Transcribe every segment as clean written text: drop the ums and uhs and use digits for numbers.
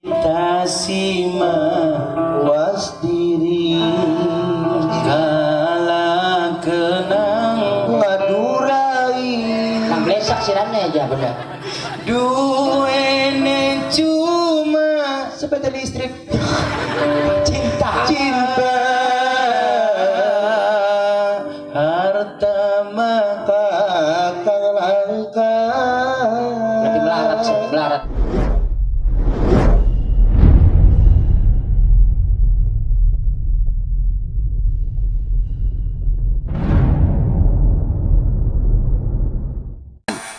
Tasima was diri kala kenang ngadurai Nang blesak sirane aja bener. duene cuma Sepeda listrik. Cinta. cinta harta maka kang langka. Berarti melarat sih, melarat.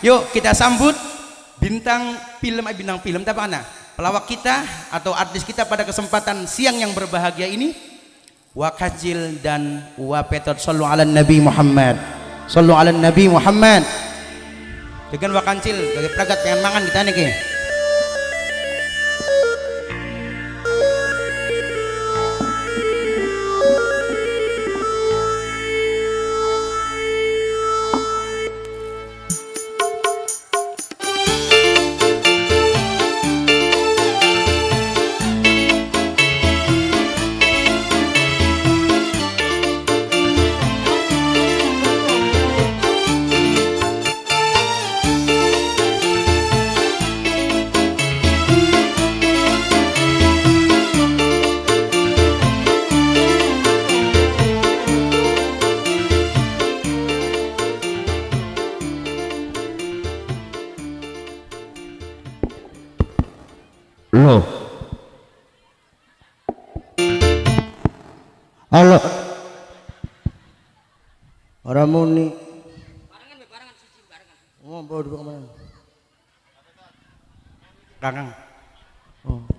Yuk kita sambut bintang film apa mana? Pelawak kita atau artis kita pada kesempatan siang yang berbahagia ini. Wakajil dan Wapetot sallu ala Nabi Muhammad. Sallu ala Nabi Muhammad. Dengan Wakancil dari pragat pengen mangan kita nih ke. Loh. Halo. Orang muni. Barengan suci barengan. Oh, bawa dulu kemana? Kakang.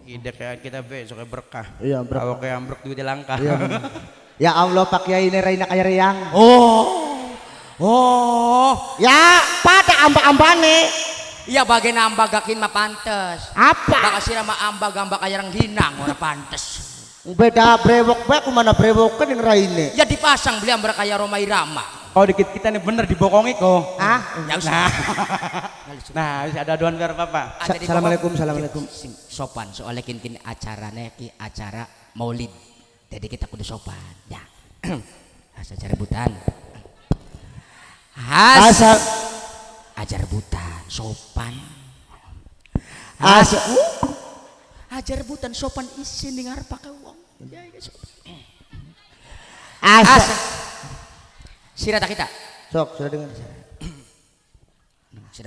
Ide kayak kita besok berkah. Iya, berkah. Kalau kayak ambruk duitnya langka. Iya. Ya Allah, Pak Kiai ini Raina kaya riang. Oh. Ya, pada amba-ambane. Iya bagian ambagakin mah pantes. Apa? Baka sira mah ambag-ambag kaya orang hinang ora pantes. Beda brewok bae kumana brewok kan yang Raine. Ya dipasang beli ambag kaya Roma Irama. Oh dikit kita nih bener dibokongi kok. Ah? Ya usah. Nah, bisa ada aduan biar apa? Assalamualaikum, assalamualaikum. Sing sopan soalnya kintin acarane ki acara Maulid. Jadi kita kudu sopan. Ya. Acara rebutan. Asal Ajar rebutan sopan. asal Ajar rebutan sopan isin ning arep pakai wong. Ya ya sopan. asal. Sira tak kita. Sok, sudah dengar.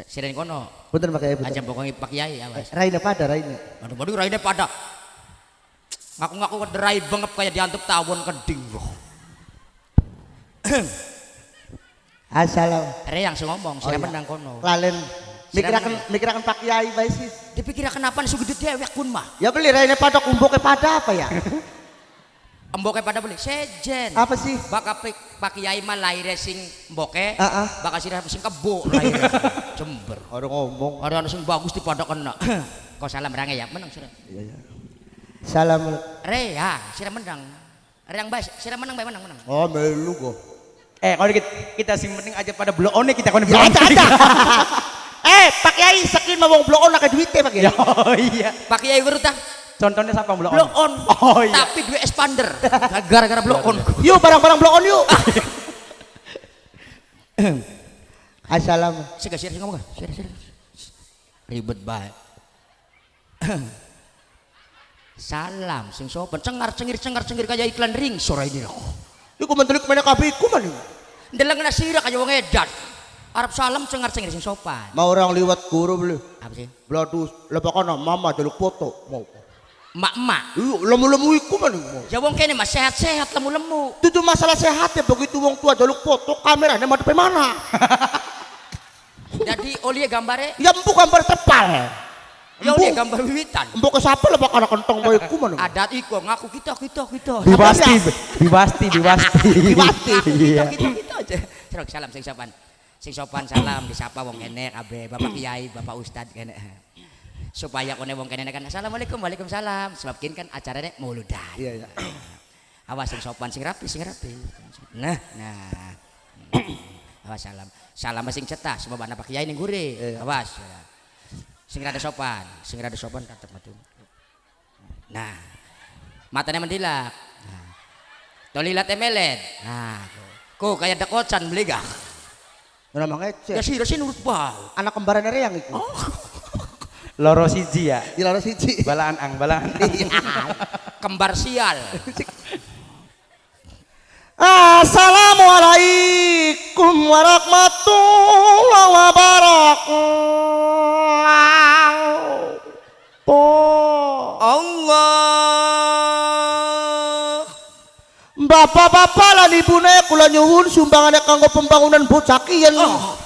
Sira kono. Punten Pak Kiai, punten. Aja pokoke Pak Kiai awas. Raine pada Raine. Aduh raine pada. Ngaku-ngaku kederai bengep kayak diantuk tawon keding loh. Assalam. Yang ngomong, sira iya. menang kono. Lalen mikirakan Pak Kiai bae sih. Dipikir kenapa sugedut dewek pun mah. Ya beli Raine pada kumbuke pada apa ya? Emboke pada beli sejen. Apa sih? Baka Pak Kiai mah laire sing mboke, Heeh. baka sira sing kebo laire. Jember. Orang ngomong. Ada anu sing bagus di pada kena. Kau salam range ya, menang sira. Iya ya. Salam. Ya, sira menang. Yang bae, sira menang bae menang. Oh, melu kok. Kalau kita sing penting aja pada bloone kita kon Ya ada. Pak Kiai saking mau blok on akeh duite Pak Kiai. Oh iya. Pak Kiai urut tah. Contohnya siapa bloon? Blow on. Oh iya. Tapi duwe expander. Gara-gara blow on. Yuk barang-barang blok on yuk. Assalam. Sira ngomong. Sira. Ribet bae. Salam sing sopan cengar-cengir kayak iklan ring sore ini loh. Iku mentelik mana kabeh iku man. Ndeleng na sira kaya wong edan. Arab salam cengar-cengir sing sopan. Mau orang liwat guru beli. Apa sih? Bladu lepakono mama jaluk foto mau. Mak-mak. Iya, lemu-lemu iku man. Ya wong kene mah sehat-sehat lemu-lemu. Itu masalah sehat ya begitu wong tua jaluk foto kameranya mau depan mana? Jadi oli gambare, Ya empu gambar tepal. ya oli gambar wiwitan. Empu ke siapa lepak anak kentong boy iku man. Adat iko ngaku kita. Biwasti. Iya. Kita aja. Serok salam sing sopan. Sing sopan salam disapa wong kene kabeh, Bapak Kiai, Bapak Ustad kene. Supaya kene wong kene kan assalamualaikum, waalaikumsalam. Sebab kin kan acaranya mauludan. Iya ya. Awas sing sopan, sing rapi. Nah. Awas salam sing cetah sebab anak Pak Kiai ning gure. Awas. Sing rada sopan tetep metu. Nah, matanya mendilak. Nah, tolilat emelet. Nah, kok kayak dakocan beli gak? Nama ngece. Ya sih nurut bau. Anak kembaran yang itu. Loro siji ya. Di laro siji. Balaan ang, balaan. Kembar sial. Assalamualaikum warahmatullahi wabarakatuh. Allah. Bapak-bapak lan ibune kula nyuwun sumbangane kanggo pembangunan bocah kiyen. Oh,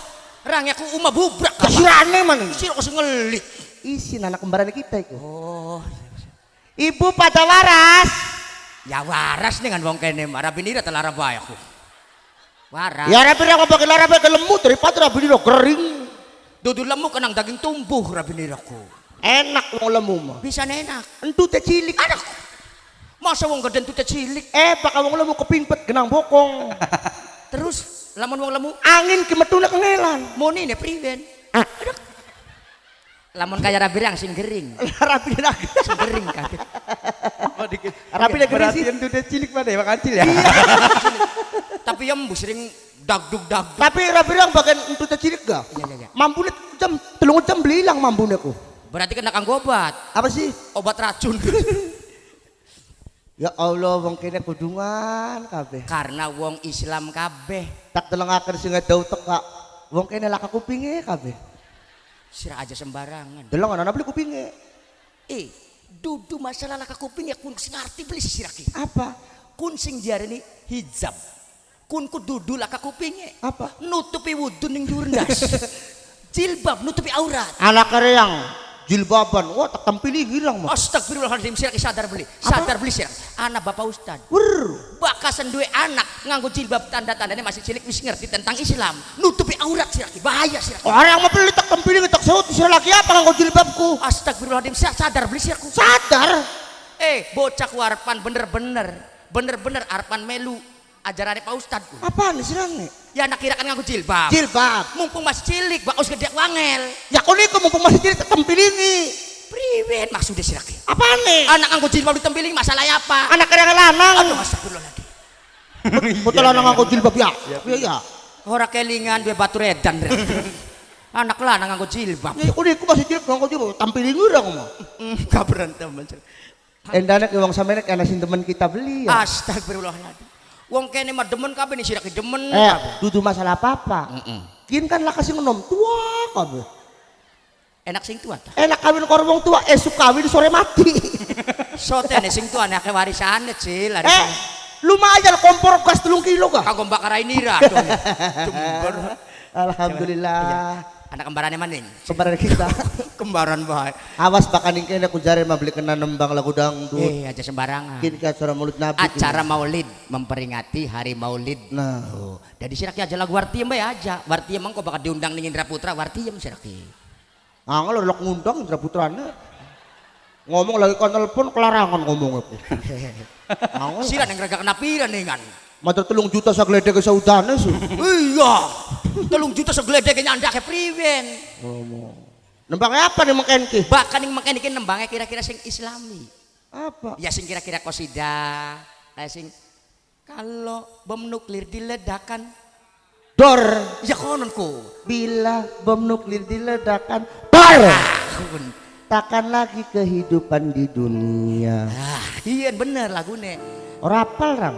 rangnya aku umah bubrak. Kasirane man. Sira kok ngelik. Isin anak kembaran kita iku. Oh, Ibu pada waras. ya waras dengan wong kene rabi nira telara bae aku. Waras. Ya rapi aku pakai larabe ke lemut daripada rapi dino kering. Dudu lemu kenang daging tumbuh rabi niraku. Enak wong lemu mah. Bisa enak. Entu teh cilik. Anak. Masa wong geden tuh cilik. Pak wong lemu kepingpet genang bokong. Terus lamun wong lemu Angin kemetuna kengelan. moni ne priben. Aduh. Lamun kaya rabirang sing gering. Rapi dina. Sing gering kabeh. Oh, dikit. Rapi dina gering sih. Perhatian tuh dia cilik pada ya, kecil ya. Tapi yang sering dagdug. Tapi rapi dina bagian entu teh cilik gak? Iya. Mampune jam 3 jam belilang mampune ku. Berarti kena kanggo obat. Apa sih? Obat racun. Ya Allah wong kene kudungan kabeh. Karena wong Islam kabeh. Tak telengaken sing daw teka. Wong kene laka kupinge kabeh. Sira aja sembarangan. Delong ana beli kupinge. Dudu masalah laka kuping ya kun sing ngarti beli siraki. Apa? Kun sing jarene hijab. Kun ku dudu laka kupinge. Apa? Nutupi wudun ning jurnas. Jilbab nutupi aurat. Anak kereang jilbaban. Wah tak tampili girang mah. Astagfirullahaladzim siraki sadar beli. Sadar beli siraki. Anak bapak ustad. Wer. Bakasan duwe anak nganggo jilbab tanda-tandanya masih cilik wis ngerti tentang Islam. Nutupi aurat siraki. Bahaya siraki. Orang mau beli tak tampili tak seut sira laki apa nganggo jilbabku. Astagfirullahaladzim sadar beli siraki. Sadar. Bocah warpan bener-bener arpan melu ajarannya Pak Ustad. Apaan sirang nih? Ya anak kira kan nganggo jilbab. Jilbab. Mumpung masih cilik, baus gede wangel. Ya kau niku mumpung masih cilik tak tampilingi. Priwen maksudnya siraki. Apaan nih? Anak nganggo jilbab ditempiling masalahnya apa? Anak kereang lanang. Aduh astagfirullahaladzim. Betul lanang nganggo jilbab ya. Iya. Ora kelingan duwe batu redan. Anak lanang nganggo jilbab. Ya kau niku masih cilik nganggo jilbab tampilingi urang mah. Gak berantem aja. Endane ke wong sampeyan ana sing temen kita beli ya. Astagfirullahaladzim. Wong kene mah demen kabeh nih siraki demen. Dudu masalah apa-apa. Kin kan lah kasih ngenom tua kabeh. Enak sing tua ta. Enak kawin karo wong tua, esuk kawin sore mati. Sotene sing tua anake warisane cil. Lumayan kompor gas 3 kilo kah? Kanggo bakar nira. Jember. Alhamdulillah. Anak kembarannya maning. Kemarin kita. Kembaran bae. Awas bakaning kene ku jare mah beli kena nembang lagu dangdut. Aja sembarangan. Kin ke acara Maulid Nabi. Acara Maulid memperingati hari Maulid. Nah, Jadi siraki aja lagu Wartiem bae aja. Wartiem mah kok bakal diundang ning Indra Putra Wartiem siraki. angel lek ngundang Indra Putrane. Ngomong lagi kon telepon kelarangan ngomong aku. Angel. Sira nang rega kena pira ningan. Matur 3 juta sagledhe ke saudane su. Iya. 3 juta segledeke nyandake priwen. Ngomong. Nembangnya apa nih mengkenki? Bahkan yang mengkene iki nembangnya kira-kira sing Islami. Apa? Ya sing kira-kira qasidah, kayak sing kalau bom nuklir diledakkan. Dor. Ya kononku. Bila bom nuklir diledakkan. Dor. Takkan lagi kehidupan di dunia. Iya bener lagune. Ora apal ram.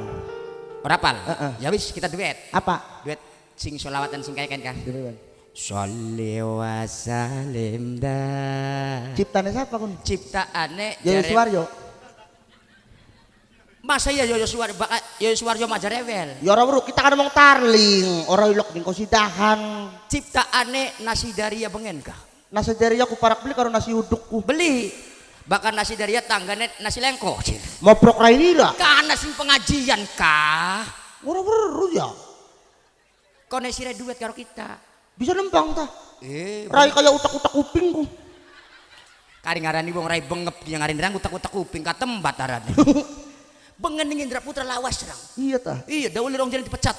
Ora apal. Ya wis kita duet. Apa? Duet sing sholawatan sing kayak kan. Duet. Sholli wa salim dah. Ciptane siapa kun? Ciptaane Yoyo Suwaryo. Masa ya Yoyo Suwaryo Yoyo Suwaryo Majarewel. Ya ora weruh kita kan ngomong tarling, ora ilok ning kosidahan. Ciptaane nasi daria bengen kah? Nasi daria aku parak beli karo nasi udukku. Beli. Bahkan nasi daria tanggane nasi lengko. Mau prok rainira. Kana sing pengajian kah? Ora weruh ya. Kone sire duet karo kita. Bisa nembang ta? Rai kaya utak-utak kupingku. Kari ngarani wong rai bengep yang ngarin rang utak-utak kuping katembat arane. Bengen ning Indra Putra lawas rang. Iya ta. Iya dauli rong jalan dipecat.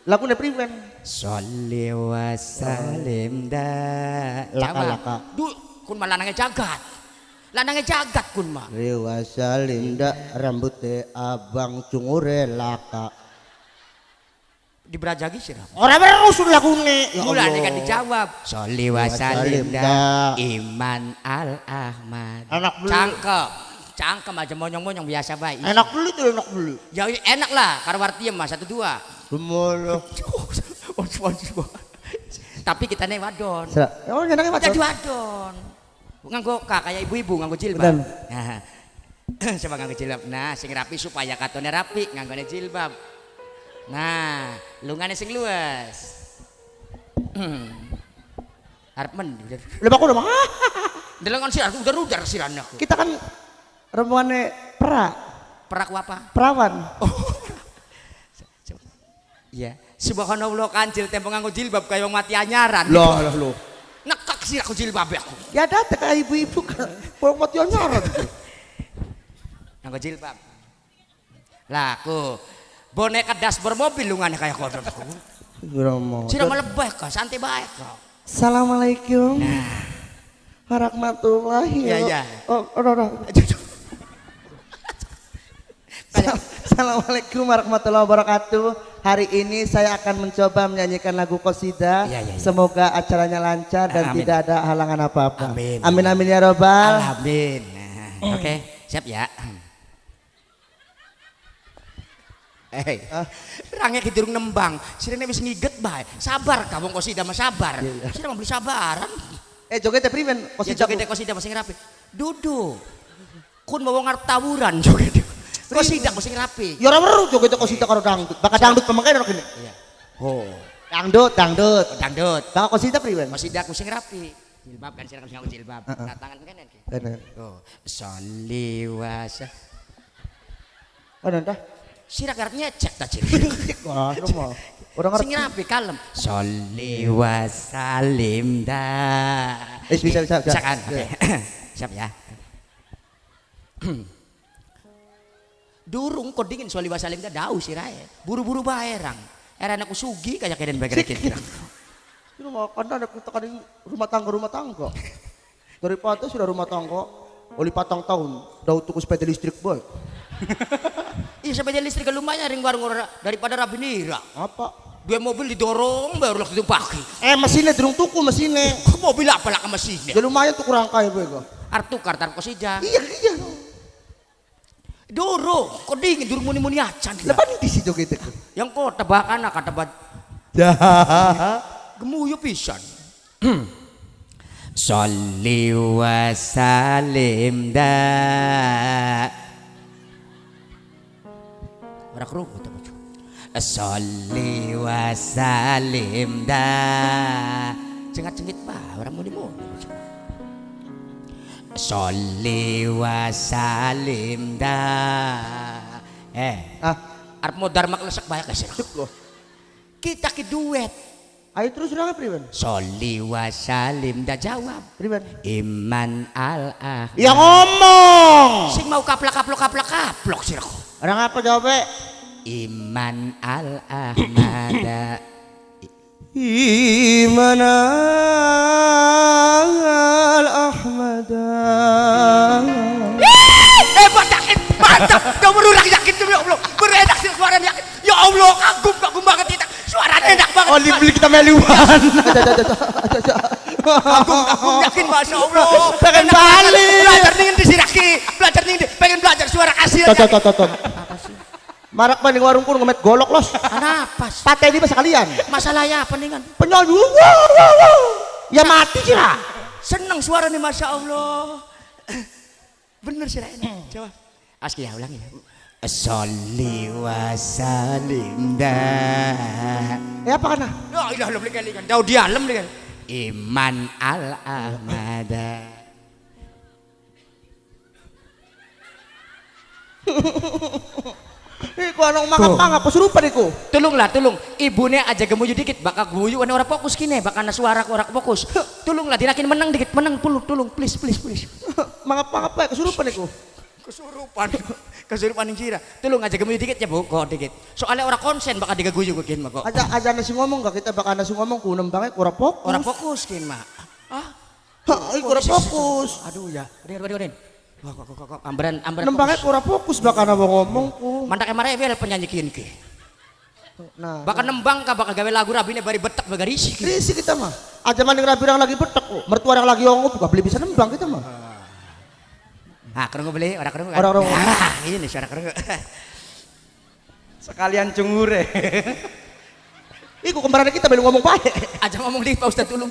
Lagune priwen? Sholli wa salim da. Laka-laka. Du kun malanange jagat. Lanangnya jagat kun mah. Dewasa linda rambutnya abang cungure laka. Diberajagi sih. Orang berusul lagune. Mula kan dijawab. Sholli wa salim Salim dah Iman Al Ahmad. Enak beli. Cangkem aja monyong-monyong biasa baik. Enak beli tuh enak beli. Ya enak lah, karo wartiem mah 1 2. Semuanya. Tapi kita nih wadon. Oh nyenangnya macam. Jadi wadon. Nganggo kayak ibu-ibu nganggo jilbab. Bener. Nah. Coba nganggo jilbab. Nah, sing rapi supaya katone rapi nganggone jilbab. Nah, lungane sing luas. Arep men. Lebak aku udah mah. Delongan sih aku udar-udar sirana. Kita kan rombongannya Perak apa? perawan. Iya. Subhanallah kancil tempo nganggo jilbab kaya wong mati anyaran. Loh. Nekak sih aku jilbab aku. Ya datang ke ibu-ibu kan. Orang mati nyaran. Nganggo jilbab. Lah aku boneka dashboard mobil lungane kayak kodok aku. Sira melebeh ka, santai baik kok. Assalamualaikum. Warahmatullahi Iya. Assalamualaikum warahmatullahi wabarakatuh. Hari ini saya akan mencoba menyanyikan lagu qasidah. Iya. Semoga acaranya lancar dan Amin. tidak ada halangan apa-apa. Amin. Amin ya robbal. Amin. Oke, siap ya. Rangnya kidurung nembang, sirene wis ngiget bae. Sabar kamu kok sida mah sabar. Sira mau beli sabaran. Jogetnya primen Ya qasidah. joget kosida masing rapi. Duduk. Kun mau ngarep tawuran joget. Kosida masing rapi. Ya ora weruh jogetnya qasidah karo dangdut. Bakal dangdut pemengke kene. Iya. Oh, Dangdut. dangdut. Bakal qasidah primen. Kosida masing rapi. Jilbab kan sira nganggo jilbab. Nah, tangan kene iki. Bener. Oh, sholli wa Oh dah. Sira karep nyecek ta ciri. Wah, semua. Orang Sing rapi kalem. Sholli wa salim dah. Bisa. Bisa kan? Oke. Siap ya. Durung kok dingin sholli wa salim dah dau sirae. Buru-buru bae rang. Era anakku sugi kayak keren bae kira-kira. Ini mah karena ada kita kan rumah tangga. Daripada sudah rumah tangga, oli patang tahun, daud tuku sepeda listrik boy. Iya sepeda listrik lumayan ring warung daripada Rabinira. Apa? 2 mobil didorong baru lah ditumpaki. Mesinnya durung tuku mesinnya. Mobil apa lah ke mesinnya? Ya lumayan tuh kurang kaya boy go. Artu kartar kosida. Iya. Doro, kok dingin durung muni-muni acan. Lepas di situ gitu. Yang kok tebakan kata tebak gemuyu pisan. Sholli wa salim dah. Ora krungu ta bojo. Sholli wa salim dah. Cengat-cengit ba ora muni-muni bojo. Sholli wa salim dah. Arep modar mak lesek bae kasih. Kita ke duet. Ayo terus udah priben. Sholli wa salim dah jawab. Priben. Iman Al Ahmad. Ya ngomong. Sing mau kaplok sih aku. Orang apa jawabnya? Iman Al Ahmad. Iman Al Ahmad. Mantap. Gak perlu lagi yakin tuh ya Allah. Berenak sih suaranya yakin. Ya Allah kagum banget kita. Suaranya enak banget. Oh dibeli kita meliwan. Kagum yakin Masya Allah. Pengen balik. Belajar nih di Siraki. Pengen belajar suara kasih. Tonton. Marak paling warung pun ngemet golok los. Kenapa? Patah ini masa kalian. Masalahnya apa nih kan? Penyanyi. Ya mati sih lah. Seneng suara nih Masya Allah. Bener sih enak. Coba. Aski ya ulang ya. Sholli wa salim dah. Apa kana? Ya ilah lo beli kan. Daud dialem nih kan. Iman Al Ahmad. Iku anak mangap kesurupan iku. Tolong. Ibunya aja gemuyu dikit, bakal gemuyu kan orang fokus kini, bakal suara orang fokus. Tolonglah dirakin menang dikit, menang tolong please. Mangap ya kesurupan iku. Kesurupan yang kira. Tolong aja gemuyu dikit ya bu, kok dikit. Soalnya orang konsen bakal digaguyu kin mah kok. Aja nasi ngomong gak kita bakal nasi ngomong ku nembangnya kurang fokus. Orang fokus kin mah. Ha, iku ora fokus. Aduh ya. Den. Kok amberan Nembangnya ora fokus bakal wong ngomong ku. mantak emare wel penyanyi kieu ki. Nah, Bakal nembang ka bakal gawe lagu rabine bari betek baga risik. risi kita mah. Aja maning rabirang lagi betek kok. Mertua yang lagi ongo buka beli bisa nembang kita mah. Ah, kerungu beli, ora kerungu kan. Ora kerungu. Ah, ini suara kerungu. Sekalian cungure. Iku kembaran kita belum ngomong pae. Aja ngomong di Pak Ustaz tulung.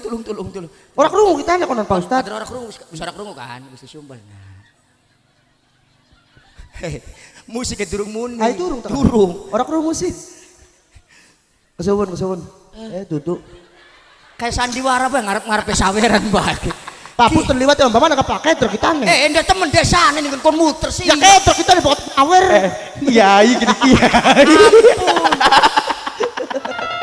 Ora krungu kita nek konon Pak Ustaz. Ada orang kerungu, suara kerungu kan, Gusti Sumbal. Nah. Musiknya durung muni. Ai turung. Ora krungu sih. Kesuwun. Duduk. Kayak sandiwara bae ngarep-ngarepe saweran bae. Pak Puter liwat ya mbak nggak pakai truk kita nih. Endah temen desa nih kon muter sih. Ya kayak truk kita nih bawa awer. Kiai gini kiai.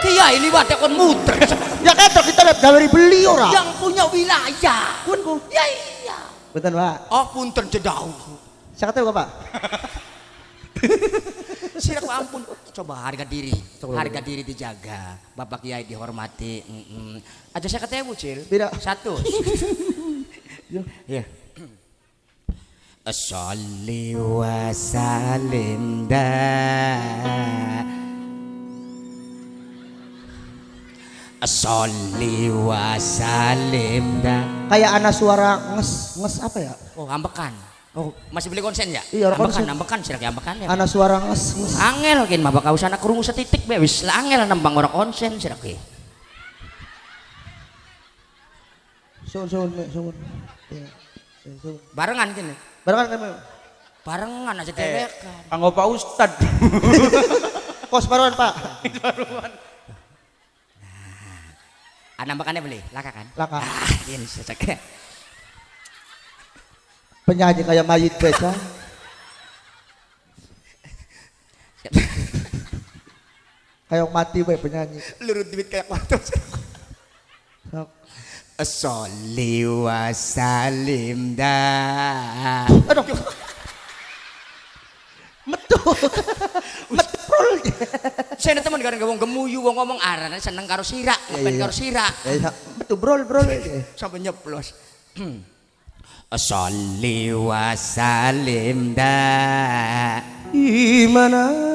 Kiai ini wadah kon muter. Ya kayak truk kita dari beli ora. Yang punya wilayah. Kun. Ya iya. Betul Pak. Oh punten jedau. Saya kata Pak. Sirak ampun, coba harga diri dijaga, Bapak Kiai dihormati. Aja saya ketemu Cil. Tidak. 1. Ya. Sholli wa salim Sholli wa salim Kayak anak suara nges apa ya? Oh, ambekan. Oh, masih beli konsen ya? Iya, konsen. Ambekan sirak ambekan ya. Anak suara nges. Angel kin mah bakal usah krungu setitik be wis lah angel nembang orang konsen sirak ge. Sun. Ya. Barengan kene. Barengan kami. Barengan aja dewekan. Kanggo Pak Ustad. Kos baruan Pak. Ana makannya beli, laka kan? Laka. Ini cocok. Penyanyi kayak mayit beca. Kayak mati we penyanyi. Lurut duit kayak waktu. Sholli wa salim Aduh. Metrol. Saya ada teman kadang ngomong gemuyu wong ngomong arane seneng karo sira, ben karo sira. Ya betul brol. Sampai nyeplos. Sholli wa salim Imana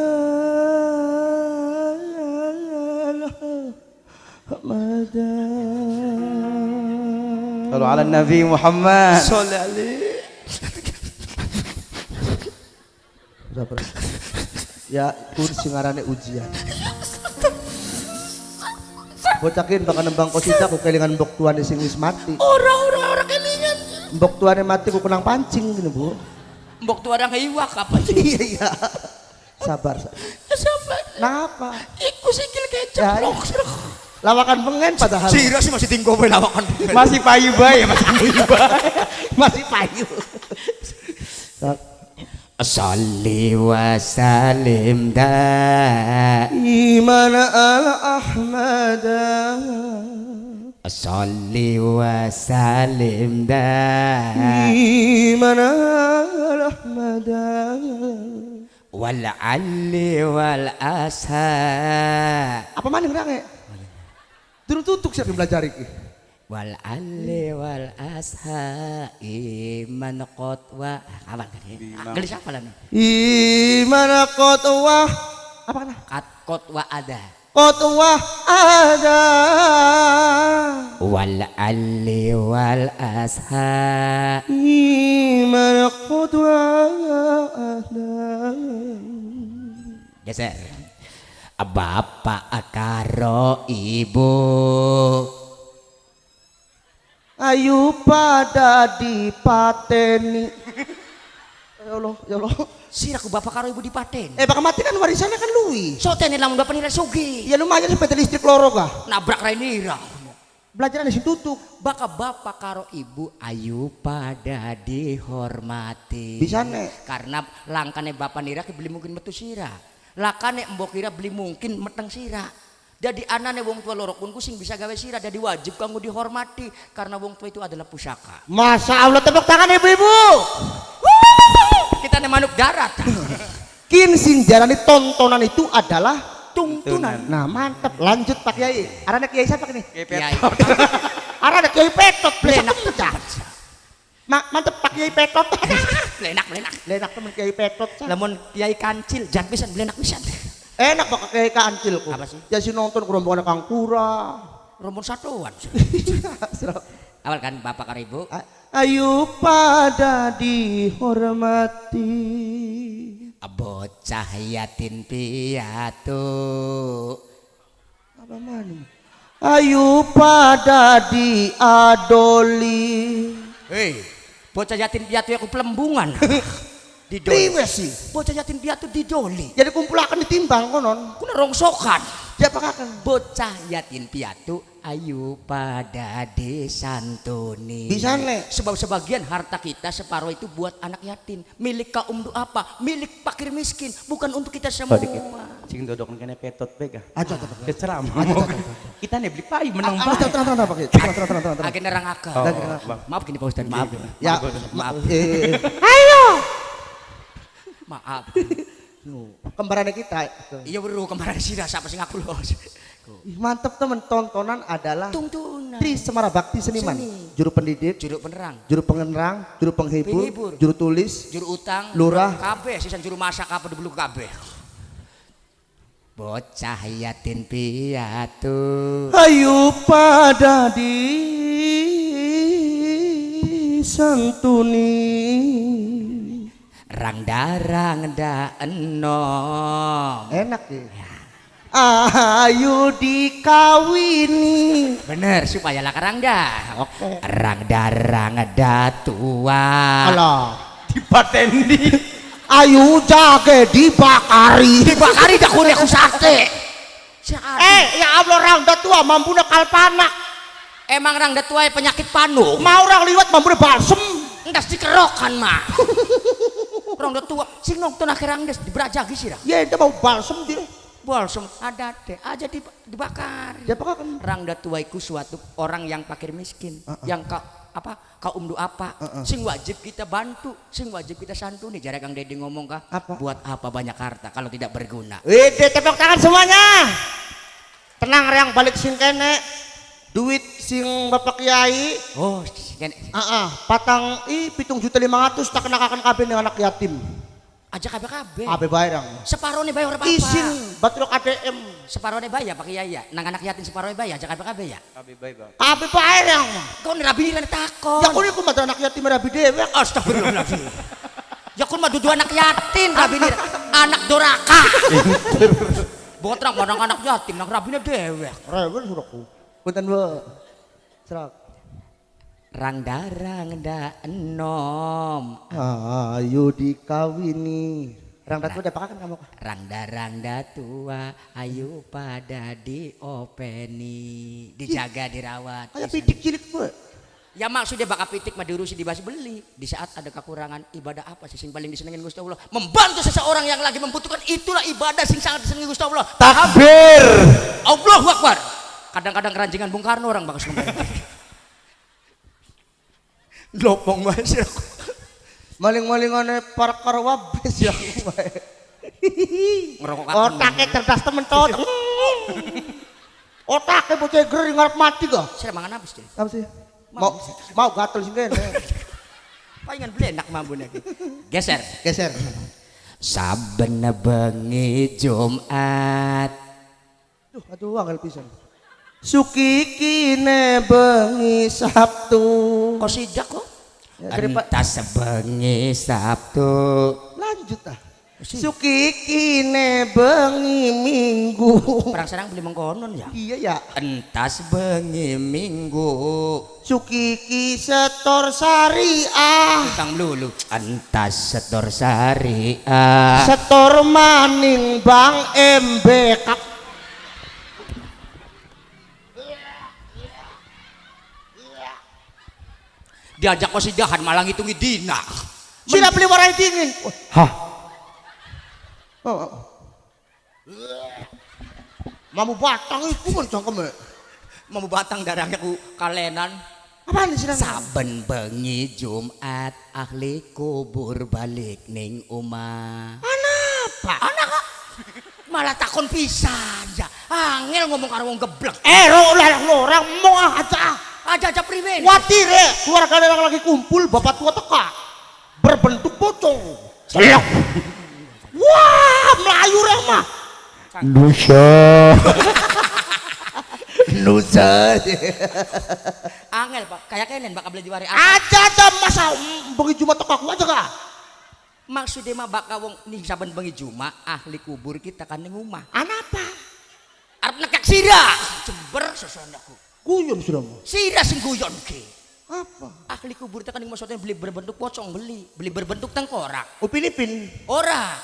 Sallu ala Nabi Muhammad. Ya kursi ngarane ujian. Bocakin bakal nembang kosita ku kelingan mbok tuane sing wis mati. Ora kelingan. Mbok tuane mati ku kunang pancing gini Bu. Mbok tu orang iwak apa sih? Iya. Sabar. Siapa? Kenapa? Iku sikil kecap. Ya, iya. Lawakan pengen padahal. Sira sih masih tinggal bae lawakan. Masih payu bae, masih payu bae. Masih payu. Sholli wa salim Imana ala Ahmad. Sholli wa salim Imana ala Ahmad. Wal ali wal asha. Apa maning range? Durung tutuk siapa yang belajar iki? Wal ali wal asha iman qotwa. Kapan kan? Gelis apa lah nih? Imana qotwah. Apa kana? Qotwa ada. Qotwah ada. Wal ali wal asha Imana qotwah ada. geser. Bapak karo ibu Ayu pada dipateni. Ya Allah. sira ku bapak karo ibu dipaten. Bakal mati kan warisannya kan lui. Sotene lamun bapak nira sugi. Ya lumayan sampai listrik loro kah. Nabrak rainira. Belajaran di tutup. Bakal bapak karo ibu ayu pada dihormati. Bisa nek. Karena langkane bapak nira beli mungkin metu sira. Lakane mbok kira beli mungkin meteng sira. Jadi anane wong tua loro pun sing bisa gawe sira, jadi wajib kanggo dihormati karena wong tua itu adalah pusaka. Masya Allah, tepuk tangan ibu-ibu. Kita nih manuk darat. Kin sing jarani tontonan itu adalah Tungtunan. Nah mantep, lanjut Pak Kiai. Arane Kiai siapa ini? Kiai. Arah ada Kiai Petot, blenak cah. Mantep Pak Kiai Petot. Blenak. Blenak temen Kiai Petot cah. Lamun Kiai Kancil, jangan pisan blenak pisan. Enak Pak Kiai Kancil ku. Apa sih? Ya si nonton rombongan Kang Pura. Rombon satuan. Serap. Awal kan Bapak karo Ibu. Ayo pada dihormati. Bocah yatim piatu. Apa mana? Ayo pada diadoli. Hei, bocah yatim piatu aku pelembungan. Didoli. Priwe sih. Bocah yatim piatu didoli. Jadi kumpulakan ditimbang konon. Kuna rongsokan. Ya pakakan. Bocah yatim piatu ayu pada disantuni. Bisa nek. Sebab sebagian harta kita separuh itu buat anak yatim. Milik kaum duafa, milik fakir miskin, bukan untuk kita semua. Cing dodok kena petot bega. Aja Keseram. Kita nih beli pai menang tenang Pak Kiai. Tenang. Agen nerang akal. Maaf gini Pak Ustaz, maaf. Ya. Maaf. Ayo. Maaf. Kembarannya kita. Iya bro, kemarin sih siapa sih ngaku loh. Mantep temen, tontonan adalah Tuntunan. Tri Semara Bakti Seniman. Seni. Juru pendidik, Juru penerang, juru pengerang, juru penghibur, Penghibur. juru tulis, juru utang, Lurah. kabeh, sisan juru masak apa dulu kabeh. Bocah yatim piatu. ayo pada disantuni. Rang da enom. Enak ya. Ayo dikawini. Bener supaya lah kerangda. Oke. Rang da tua. Alah. Dipateni. Ayo jage dibakari. Dibakari dah kunek sate. Ya Allah rangda tua mampu kalpana. Emang rangda tua penyakit panu. Mau orang liwat mampu balsem. Endas dikerokan mah. Rangda tua sing nonton akhir rangdes diberajagi sih dah. Ya itu mau balsem dia. Balsem ada teh aja dibakar. Ya pakakan. Rangda tua itu suatu orang yang fakir miskin, yang kaum duafa, sing wajib kita bantu, sing wajib kita santuni. Jarang Kang Deddy ngomong kah? Apa? Buat apa banyak harta kalau tidak berguna? Wede tepuk tangan semuanya. Tenang yang balik sing kene. Duit sing Bapak Kiai. Oh, kan Patang 7.500.000 tak kenakakan kabeh ning anak yatim. aja kabeh. Kabeh bayar. Separuh nih bayar apa? Isin batur ATM. Separuh nih bayar Pak Kiai ya. Nang anak yatim separuh nih bayar aja kabeh ya. Kabeh bae, Bang. Kabeh bayar. Kau nerabi kan takon. Ya kuwi ku mah anak yatim rabi dhewe. Astagfirullahaladzim. Ya kun mah dudu anak yatim rabi ini anak doraka. Botrang barang anak yatim nang rabine dewek. Rewel suraku. Punten, Bu. Serak. Rangda enom. Ayo dikawini. Rangda tua udah pakakan kamu. Rangda tua ayo pada diopeni, dijaga dirawat. Kayak pidik cilik gue. Ya maksudnya bakal pitik mah diurusi dibahas beli. Di saat ada kekurangan ibadah apa sih sing paling disenengin Gusti Allah? Membantu seseorang yang lagi membutuhkan, itulah ibadah sing sangat disenengi Gusti Allah. Takbir. Allahu Akbar. Kadang-kadang keranjingan Bung Karno orang bagus ngomong. Lopong masih aku. Maling-malingane para karwabes ya. Ngerokok Otaknya cerdas temen tot. Otaknya bocah gering ngarep mati kok. Saya mangan habis deh. Apa sih? Mau gatel sih kene. Palingan blenak mambu lagi. Geser. Geser. Saben bengi Jumat. Aduh angel pisan. Sukikine bengi Sabtu. Kok sidak kok? Ya, daripada Entas bengi Sabtu. lanjut ah. Sukikine bengi Minggu. Perang serang beli mengkonon ya. Iya ya. Entas bengi Minggu. Sukiki setor syariah. Utang lulu. Entas setor syariah. Setor maning Bang MBK. Diajak kosidahan malah ngitungi dina. Sudah beli warai dingin. Hah? Mamu batang itu kan cangkem. Mau batang darahnya ku kalenan. Apaan sih? Saben bengi Jumat ahli kubur balik ning omah. Apa? Anak malah takon pisan ya. Angel ngomong karo wong geblek. Orang mau aja. aja priwen. Watire, keluarga orang lagi kumpul, bapak tua teka. Berbentuk pocong. Selok. Wah, Melayu remah. Nusa. Nusa. Angel Pak, kayak kenen bakal beli juari apa? Aja dah masa bengi Jumat teka aku aja kah? Maksudnya mah bakal wong nih saben bengi Jumat ahli kubur kita kan ning omah. Anapa? Arep nekak sira. Jember sesandaku. Guyon sudah mau. Sira sing guyon ke. Apa? Ahli kubur kita kan ning maksudnya beli berbentuk pocong beli berbentuk tengkorak. Upin Ipin. Ora,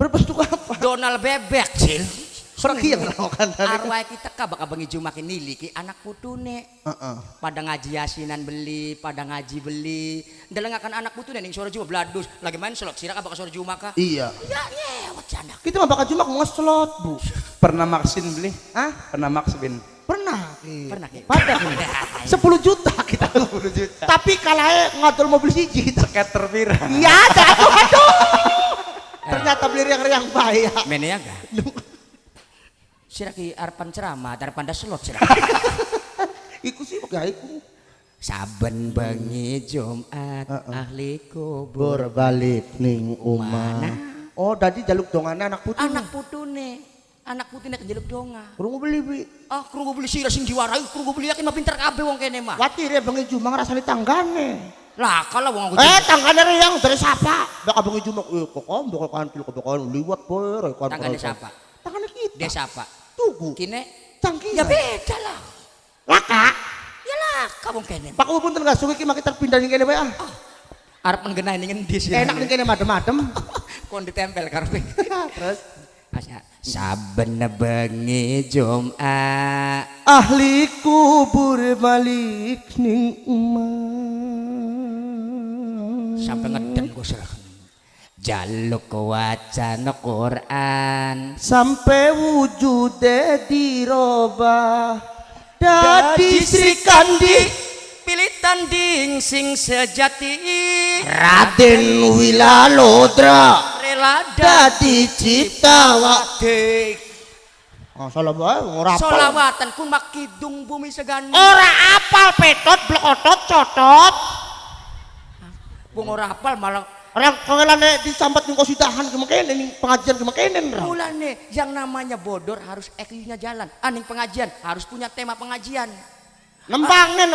Berbentuk apa? Donald bebek, Cil. Pergi yang melakukan tadi. Arwah kita ka bakal bengi Jumat ini ki anak putune. Pada ngaji yasinan beli, pada ngaji beli. Ndelengakan anak putune ning sore Jumat bladus. Lagi main selok sira ka bakal sore Jumat ka. Iya. Ya nyewet anak. Kita mah bakal Jumat ngeslot, Bu. Pernah maksin beli? Hah? Pernah maksin. Pernah. Pernah ki. Pada 10 juta kita. 10 juta. Tapi kalahnya ngadol mobil siji. Skater pira? Iya, aduh. Ternyata beli yang bahaya. Mene ya ga? Sira ki arepan ceramah, arepan da slot sira. Iku sih ya iku. Saben bengi Jumat ahli kubur Berbalik ning omah. Oh, tadi jaluk dongana anak putih. anak putune kejeluk donga. Krungu beli, Bi. Ah, krungu beli sira sing diwarai, krungu beli yakin mah pinter kabeh wong kene mah. Watir ya bengi Jumat ngrasani tanggane. Lah, kalau wong aku Tanggane yang dari siapa? Bakal bengi Jumat kok bakal kantil kebekan liwat boy kan. tanggane siapa? Tanggane kita. Desa apa? Tugu. Kine Cangkih. ya beda lah. Laka. Ya lah, kamu kene. Pak punten enggak suki mah kita pindah ning kene bae ah. Arep nggenah ning endi sih? Enak ning kene madem-madem. Kon ditempel karo kowe. Terus Asa saben bengi Jumat ahli kubur balik ning emah. sampai ngeden gue serah. Jaluk wacana Quran Sampai wujude dirobah dadi Sri Kandi pilih tanding sing sejati Raden Wilalodra rela dadi ciptawati. Oh, salah bae ora apal. solawatan kun makidung bumi segani Ora apal petot blekotot cotot. bung ora apal malah Orang kangelane disambat ning kosidahan kemengkene ning pengajian kemengkene. mulane yang namanya bodor harus eklinya jalan aning pengajian harus punya tema pengajian Nembangne.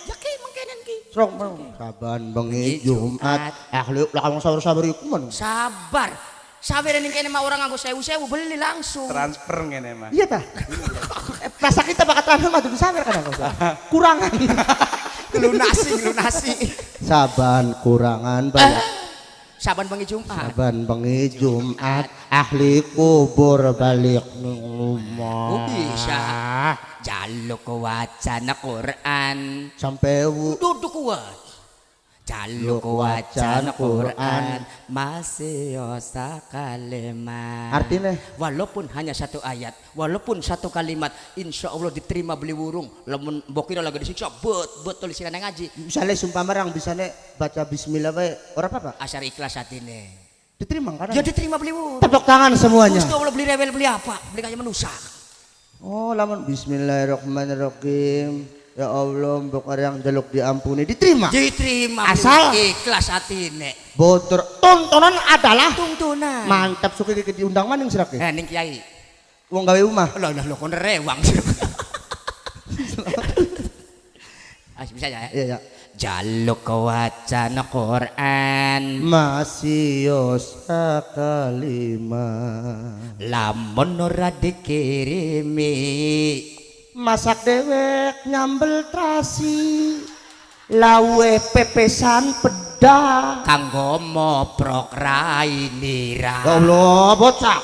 ya ki mengkenen ki Srong saban bengi Jumat. Ahli lah kamu sabar-sabar iku man. sabar sabar ning kene mah orang nganggo 1000 beli langsung Transfer ngene mah. Iya tah? Rasa kita bakat tanam mah sabar kan aku. Kurangan. lunasi Saban kurangan banyak. saban bengi Jumat Saban bengi Jumat ahli kubur balik ning rumah. oh bisa jaluk wacana Quran Sampai duduk kuat jaluk wacana Quran masih osa kalimat artinya walaupun hanya satu ayat walaupun satu kalimat insya Allah diterima beli wurung lamun bokira lagi disiksa bet tulisan ngaji misalnya sumpah marang bisane baca bismillah bae ora apa-apa. asar ikhlas hati nih Diterima kan? ya diterima beli wurung Tepuk tangan semuanya. Gusti Allah beli rewel beli apa beli kayak menusak Oh, lamun bismillahirrahmanirrahim. Ya Allah, mbok yang jaluk diampuni diterima. diterima Asal ikhlas hati nih Botor tontonan adalah tuntunan mantap suka diundang maning serak ya. ning kiai Wong gawe omah. lo kon rewang bisa ya Iya ya. jaluk wacana Quran Masih yosa kalimat. lamun ora dikirimi Masak dewek nyambel terasi. Lawe pepesan pedas. kanggo moprok rainira Ya Allah, bocah.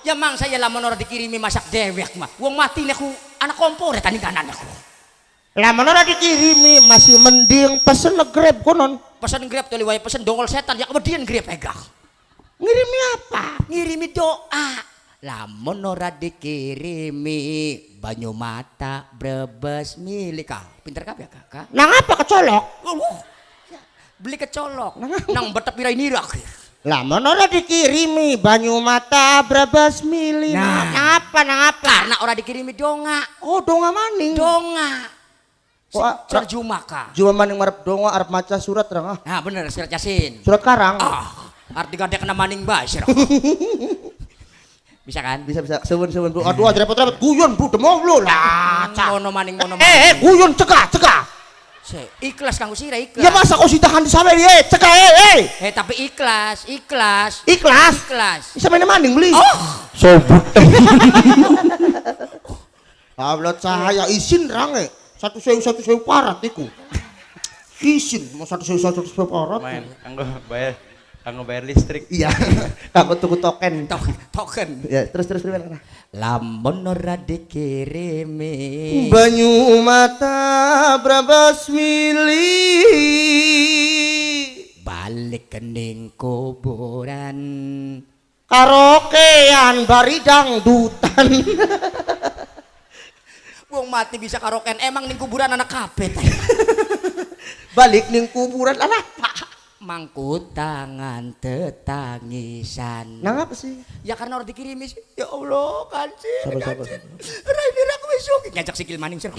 ya mang saya lamun ora dikirimi masak dewek mah wong mati nek anak kompor tanding kanan aku Lah mana dikirimi masih mending pesen Grab konon. pesen Grab tuh liwaya pesen dongol setan ya kemudian Grab pegang Ngirimi apa? ngirimi doa lamun ora dikirimi banyu mata brebes milik kau pinter kabeh kakak Nang apa kecolok? beli kecolok nang betep pira ini rak Lah mana dikirimi banyu mata brebes mili. Nah. Nang apa? karena ora dikirimi donga Oh, donga maning. donga Terjumaka. Juma maning marep dongo arep maca surat rang ah. Nah bener surat Yasin. Surat karang. Arti gak ada kena maning basir. Bisa kan? Bisa sewen Bu. Aduh, repot-repot guyon Bu demong lu lah. Mono maning. Guyon cekak. Ikhlas kanggo sira ikhlas. Ya masa kau sitahan di sampe cekak Tapi ikhlas. Ikhlas. Bisa main maning beli. Sobut. Ablat cahaya isin rang satu sewu parat iku. Isin mau satu sewu parat. Main kanggo bayar listrik. Iya. Kanggo tuku token. Token. Ya, terus gimana? Lamun ora dikirimi Banyu mata brabas mili balik kening kuburan karaokean bari dangdutan. Wong mati bisa karaokean emang ning kuburan anak kabeh. Balik ning kuburan anak Pak. Mangku tangan tetangisan. Nang apa sih? Ya karena orang dikirimi sih. Ya Allah, kancil. Sabar. Raine ra kowe sok ngajak sikil maning sir.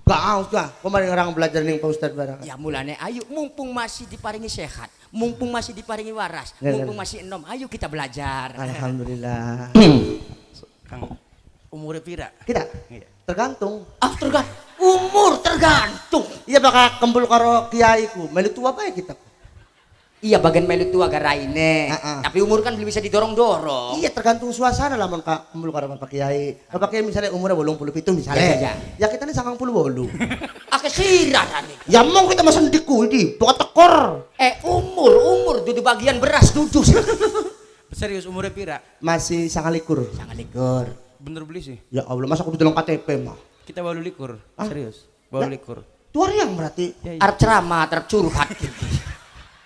Gak aus lah. Kemarin orang belajar ning Pak Ustadz barang. Ya mulane ayo mumpung masih diparingi sehat, mumpung masih diparingi waras, mumpung masih enom, ayo kita belajar. Alhamdulillah. Kang umure pira? Kita Iya. tergantung. Umur tergantung. Iya bakal kembul karo kiaiku. Melu tua bae kita. Iya bagian melu tua garaine. Tapi umur kan belum bisa didorong-dorong. Iya tergantung suasana lah mon kak kembul karo Bapak Kiai. Bapak Kiai misalnya umurnya 87 misalnya. Ya kita nih 98. Ake sirah tadi. Ya mau kita mesen diku ini, bukan tekor. Umur dudu bagian beras dudu. Serius umure pira? Masih 29. Jangan likur. Bener beli sih. Ya Allah, masa aku dalam KTP mah. Kita baru likur. Serius. Baru likur. Tua yang berarti. Arep ceramah, arep curhat.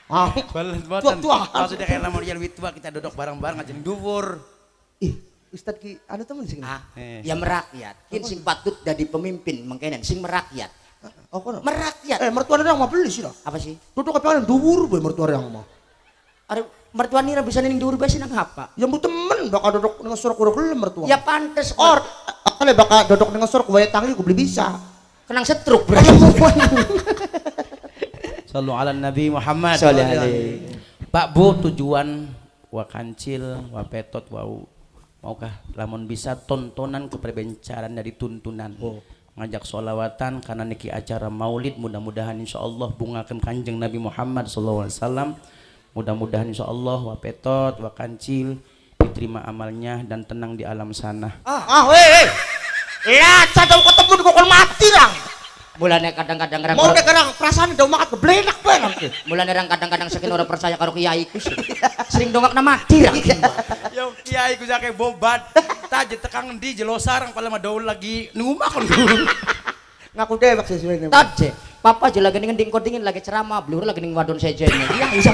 Ah, Balas botan. Tua. Maksudnya kayak lamun lebih tua kita duduk bareng-bareng aja dhuwur. ih, Ustadz Ki, ada teman sih. Ya merakyat. Kin sing patut jadi pemimpin mengkenen sing merakyat. Oh, kono. Merakyat. Mertua yang mah beli sih lah. Apa sih? Duduk apa yang dhuwur be mertua yang mah. Are mertua nira bisa ning dhuwur bae nang apa? Ya bu temen bakal duduk dengan surok kurang gelem mertua. Ya pantes Kali bakal duduk dengan surok gue tangi gue beli bisa. kenang setruk berarti. Sallu ala Nabi Muhammad. Sallallahu alaihi. Pak Bu tujuan wa kancil wa petot maukah lamun bisa tontonan keperbencaran dari tuntunan. Ngajak sholawatan karena niki acara maulid mudah-mudahan insyaallah bungakan kanjeng Nabi Muhammad sallallahu alaihi wasallam. Mudah-mudahan insyaallah wa petot wa kancil diterima amalnya dan tenang di alam sana. Weh. Lah, saya ketemu di kokon mati lah. Mulane kadang-kadang orang Mau sekarang perasaan udah makat geblenak banget. mulane orang kadang-kadang saking orang percaya karo kiaiku sih. Sering dongak na mati lah. Yo kiai ku jake bobat. Taje tekang di jelosarang pala madaul lagi ngumah kon. Ngaku dewek sesuai ini. Taje, papa aja lagi ngending kodingin lagi ceramah, blur lagi ning wadon sejennya. Iya, bisa.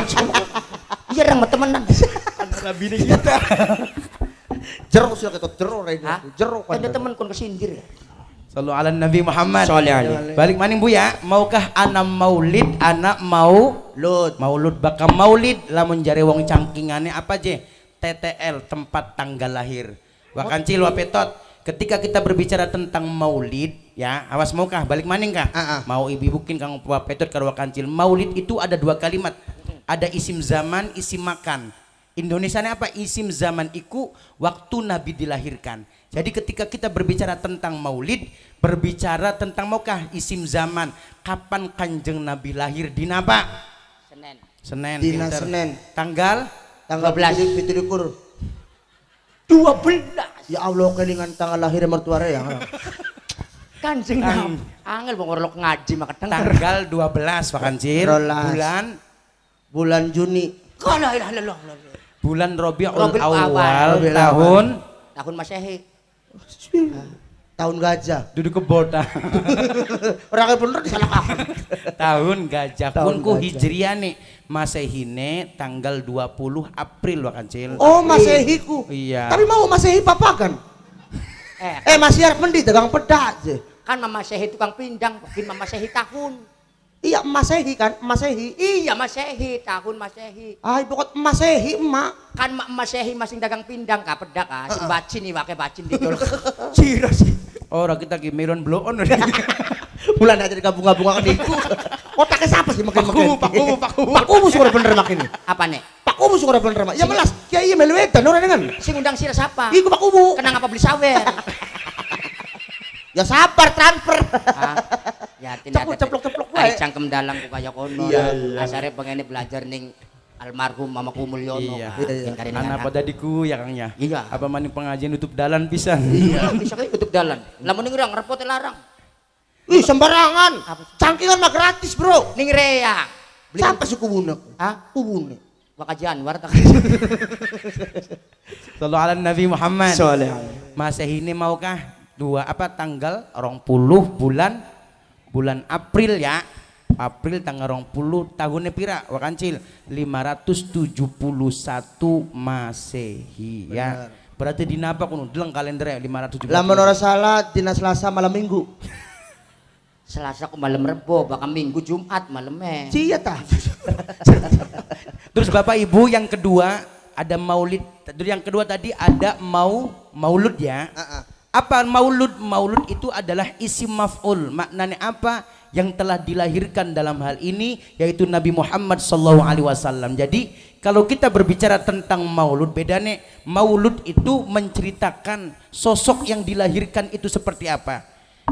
Iya orang temenan. Bini kita. Jero sih ketot jero rene. Jero kan. Ada temen kon kesindir ya. Sallu ala Nabi Muhammad. Sallallahu Balik maning Bu ya. Maukah anak maulid, anak maulud. Maulud bakal maulid lamun jare wong cangkingane apa je? TTL tempat tanggal lahir. Wakancil wapetot. Ketika kita berbicara tentang maulid, ya, awas maukah balik maning kah? Mau ibu-ibukin kang wapetot karo wakancil. Maulid itu ada dua kalimat. Ada isim zaman, isim makan. Indonesianya apa? Isim zaman iku waktu Nabi dilahirkan. Jadi ketika kita berbicara tentang maulid, berbicara tentang maukah isim zaman. Kapan kanjeng Nabi lahir? Dina apa? Senin. Dina pinter. Senin. Tanggal 12 Fitri-Kur. 12. Ya Allah kelingan tanggal lahir mertua ya. Kanjeng Nabi. Angel bang orlok ngaji maka tanggal 12 Wakancil. Bulan Juni. Bulan Rabiul Rabiul Awal Awal. tahun Masehi. Tahun gajah. Duduk ke botak. Orang bener disalah Tahun gajah. Tahun Kunku gajah. Hijriane Masehine tanggal 20 April Wakancil. Oh Masehiku. Iya. Tapi mau Masehi papakan. Masih harap mendi dagang pedak je. Kan Mama Masehi tukang pindang, bikin Mama Masehi tahun. Iya Masehi kan, Masehi. Iya Masehi, tahun Masehi. Ay pokok Masehi emak. Kan Mak Masehi masing dagang pindang ka pedak ka, sing bacin nih wake bacin didol. Cira sih. Ora kita ki melon blow on. Bulan aja digabung-gabung kan iku. Otaknya siapa sih makin-makin? Pakumu suara bener makin ini. Apa nih? Pakumu suara bener mak. Ya melas, kiai melu edan orang dengan. Sing undang sira siapa? Iku pakumu. Kenang apa beli sawer? Ya sabar transfer. Hah? Ya Ceplok-ceplok wae. wae. Cangkem dalang ku kaya kono. Iya. Asare pengene belajar ning almarhum Mamaku Mulyono. Iya. Yang karena Anak pada diku ya Kang ya. Iya. Apa maning pengajian nutup dalan pisan. Iya, bisa kayak tutup dalan. Lamun ning urang repote larang. Ih sembarangan. Cangkingan mah gratis bro. Ning rea. Siapa sih kubune? Hah? Kubune. Waka Januar tak. Sallu ala Nabi Muhammad. Masehi ini maukah tanggal 20 bulan April ya. April tanggal 20 tahunnya pira wakancil 571 Masehi ya. Berarti di napa kuno deleng kalendernya 570. Lamun ora salah dina Selasa malam Minggu. Selasa ku malam Rebo, bakal Minggu Jumat malamnya. Cia tah. Terus Bapak Ibu yang kedua ada maulid. Yang kedua tadi ada maulud ya. Apa maulud? Maulud itu adalah isim maf'ul. Maknanya apa? Yang telah dilahirkan dalam hal ini yaitu Nabi Muhammad sallallahu alaihi wasallam. Jadi kalau kita berbicara tentang maulud, bedanya maulud itu menceritakan sosok yang dilahirkan itu seperti apa.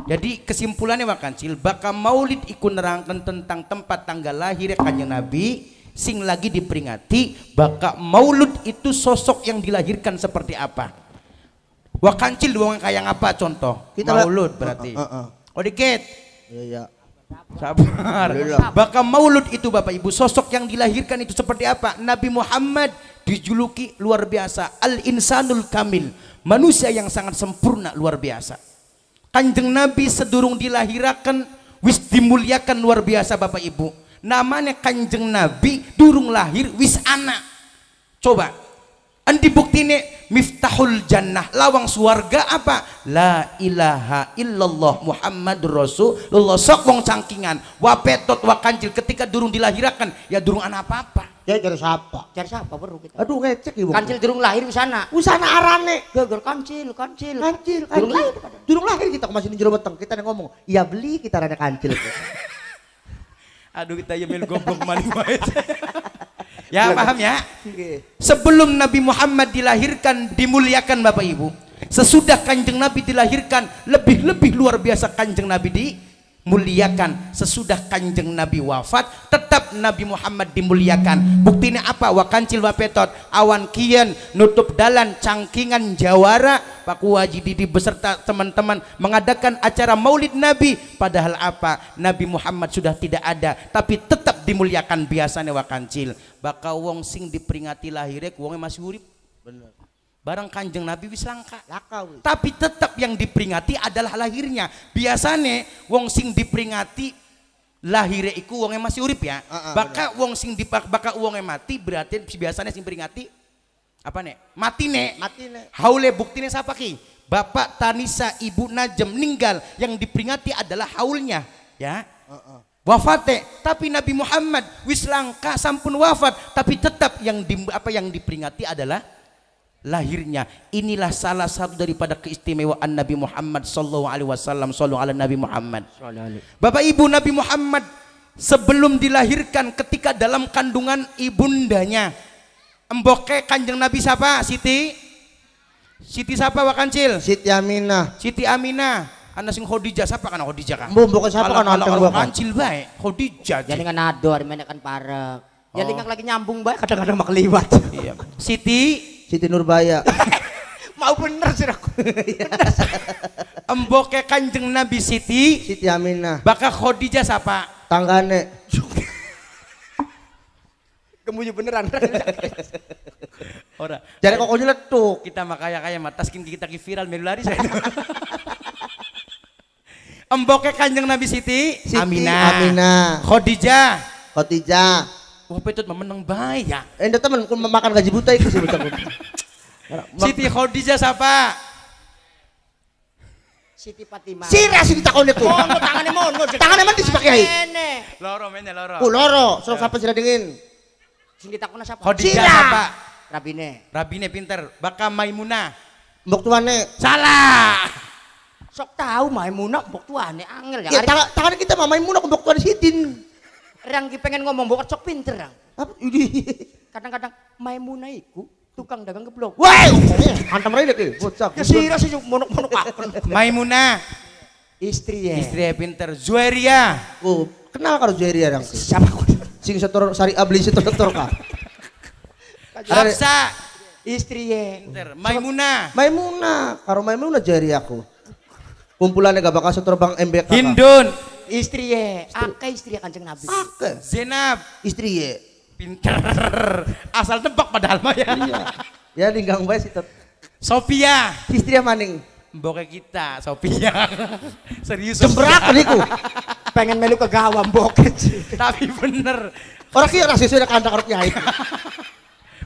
Jadi kesimpulannya wakancil bakal maulid iku nerangkan tentang tempat tanggal lahir kanjeng Nabi sing lagi diperingati bakal maulud itu sosok yang dilahirkan seperti apa. Wakancil wong kayak apa contoh? Kita maulud berarti. Oh dikit. Iya. Sabar. Bakal maulud itu Bapak Ibu sosok yang dilahirkan itu seperti apa? Nabi Muhammad dijuluki luar biasa al-insanul kamil, manusia yang sangat sempurna luar biasa. Kanjeng Nabi sedurung dilahirakan wis dimuliakan luar biasa Bapak Ibu. Namanya Kanjeng Nabi durung lahir wis anak. Coba andi buktine miftahul jannah lawang suarga apa? La ilaha illallah Muhammadur Rasulullah. Sok wong cangkingan wapetot wakancil ketika durung dilahirakan ya durung anak apa-apa. Ya cari siapa? Cari siapa baru kita? Aduh ngecek ibu. Kancil durung lahir di sana. Usana arane. Gagal kancil. Durung lahir. Durung lahir kita masih di jero weteng. Kita ngomong, "Iya beli kita rada kancil." Aduh kita ya mil goblok maning wae. Ya paham ya? Sebelum Nabi Muhammad dilahirkan dimuliakan Bapak Ibu. Sesudah Kanjeng Nabi dilahirkan lebih luar biasa Kanjeng Nabi dimuliakan. Sesudah Kanjeng Nabi wafat tetap Nabi Muhammad dimuliakan. Buktinya apa? Wakancil wapetot awan kian nutup dalan cangkingan jawara Pak Waji Didi beserta teman-teman mengadakan acara Maulid Nabi. Padahal apa? Nabi Muhammad sudah tidak ada tapi tetap dimuliakan biasanya wakancil. Bakal wong sing diperingati lahirnya wongnya masih urip. Bener. Barang Kanjeng Nabi wis langka. Tapi tetap yang diperingati adalah lahirnya. Biasanya wong sing diperingati lahirnya iku wongnya masih urip ya. Baka wong sing baka wongnya mati berarti biasanya sing peringati apa nih? Mati nek. Haule buktinya siapa ki? Bapak Tanisa Ibu Najem meninggal yang diperingati adalah haulnya ya. Wafate tapi Nabi Muhammad wis langka sampun wafat tapi tetap yang diperingati adalah lahirnya. Inilah salah satu daripada keistimewaan Nabi Muhammad sallallahu alaihi wasallam. Sallu ala Nabi Muhammad. Bapak Ibu, Nabi Muhammad sebelum dilahirkan ketika dalam kandungan ibundanya emboke Kanjeng Nabi siapa? Siti siapa wakancil? Siti Aminah. Anak sing Khadijah siapa kan Khadijah kan? Mbok siapa kan anteng wakancil bae Khadijah. Jadi kan ador menekan parek. Ya lingkang lagi nyambung bae kadang-kadang makliwat. Iya. Siti Nurbaya. Mau bener sih aku. Emboke Kanjeng Nabi Siti Aminah. Baka Khadijah siapa? Tanggane. Kemuju beneran. Ora. Jadi kok nyeletuk. Kita makaya mataskin kita viral melu lari saya. Emboke Kanjeng Nabi Siti Aminah. Khadijah. Wah petut memenang baik ya. Enda temen ku makan gaji buta itu sih buta. Siti Khadijah siapa? Siti Fatimah. Sira sing ditakone ku. Mono tangane mono. Tangane man di Pak Kiai. Loro mene loro. Ku loro, sok sampe sira dingin. Sing ditakone siapa? Khadijah siapa? Rabine pinter. Baka Maimunah. Mbok tuane. Salah. Sok tahu Maimunah mbok tuane angel Ya tangan kita mah Maimunah kumbok tuan sidin. Rang ki pengen ngomong mbok sok pinter rang. Apa ini? Kadang-kadang Maimunah iku tukang dagang geblok. Wah, hantam rene ki. Bocah. Ya sira sih monok-monok akon. Maimunah, Istri ya. istri pinter. Zueria, Oh, kenal karo Jeria rang. Siapa aku? Sing setor sari abli setor ka. Hafsa, Istri ya. pinter. Maimunah, Maimunah, karo Maimunah Jeri aku. Kumpulannya gak bakal setor Bang MBK. Hindun, Istri ya. Aka istri Kanjeng Nabi. Ake. Zenab, Istri ye. pinter. Asal tebak padahal mah ya. Iya. Ya ninggang bae sitot. Sophia, Istri yang maning. mboke kita, Sophia. Serius. Jembrak niku. Pengen melu ke gawam boket. Tapi bener. Orang ki ora sesuai kandang karo Nyai.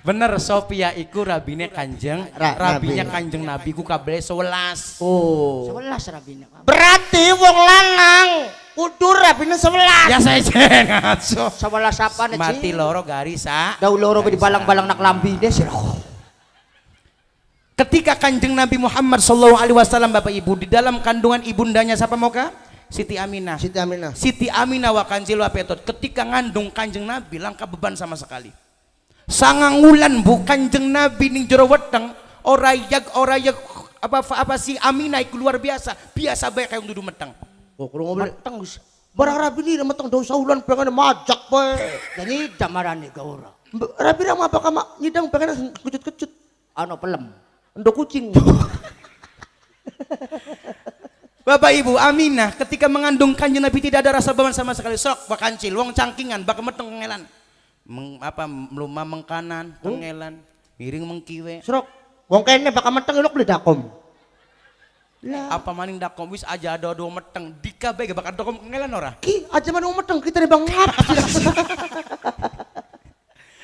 Bener Sophia iku rabine Kanjeng, rabinya Kanjeng Nabi ku kabeh 11. Oh. 11 rabine. Berarti wong lanang kudu rabine 11. Ya saya ngaco. 11 apa nih? Mati loro garis ah. Dau loro di balang-balang nak lambi deh sih. Ketika Kanjeng Nabi Muhammad sallallahu alaihi wasallam Bapak Ibu di dalam kandungan ibundanya siapa moga? Siti Aminah. Siti Aminah. Siti Aminah wa Kanjil wa Petot ketika ngandung Kanjeng Nabi langka beban sama sekali. Sangang wulan bu Kanjeng Nabi ning jero weteng ora yag apa si Aminah iku luar biasa. Biasa bae kaya dudu meteng. Oh, kurang ngobrol. Meteng Gus. Barang rabi ni meteng daun saulan pengen majak bae. Jadi damarane ka ora. Rabi mah apa kama nyidang pengen kecut-kecut. Ano pelem. Endo kucing. Bapak Ibu Aminah ketika mengandung Kanjeng Nabi tidak ada rasa beban sama sekali. Sok bakancil wong cangkingan bak meteng ngelan. Meluma mengkanan, tengelan, miring mengkiwe. Serok. Wong kene bakal meteng elok beli dakom. Apa maning dakom wis aja ada meteng dika bae bakal dakom ngelan ora. Ki aja mana meteng kita nih Bang ngap.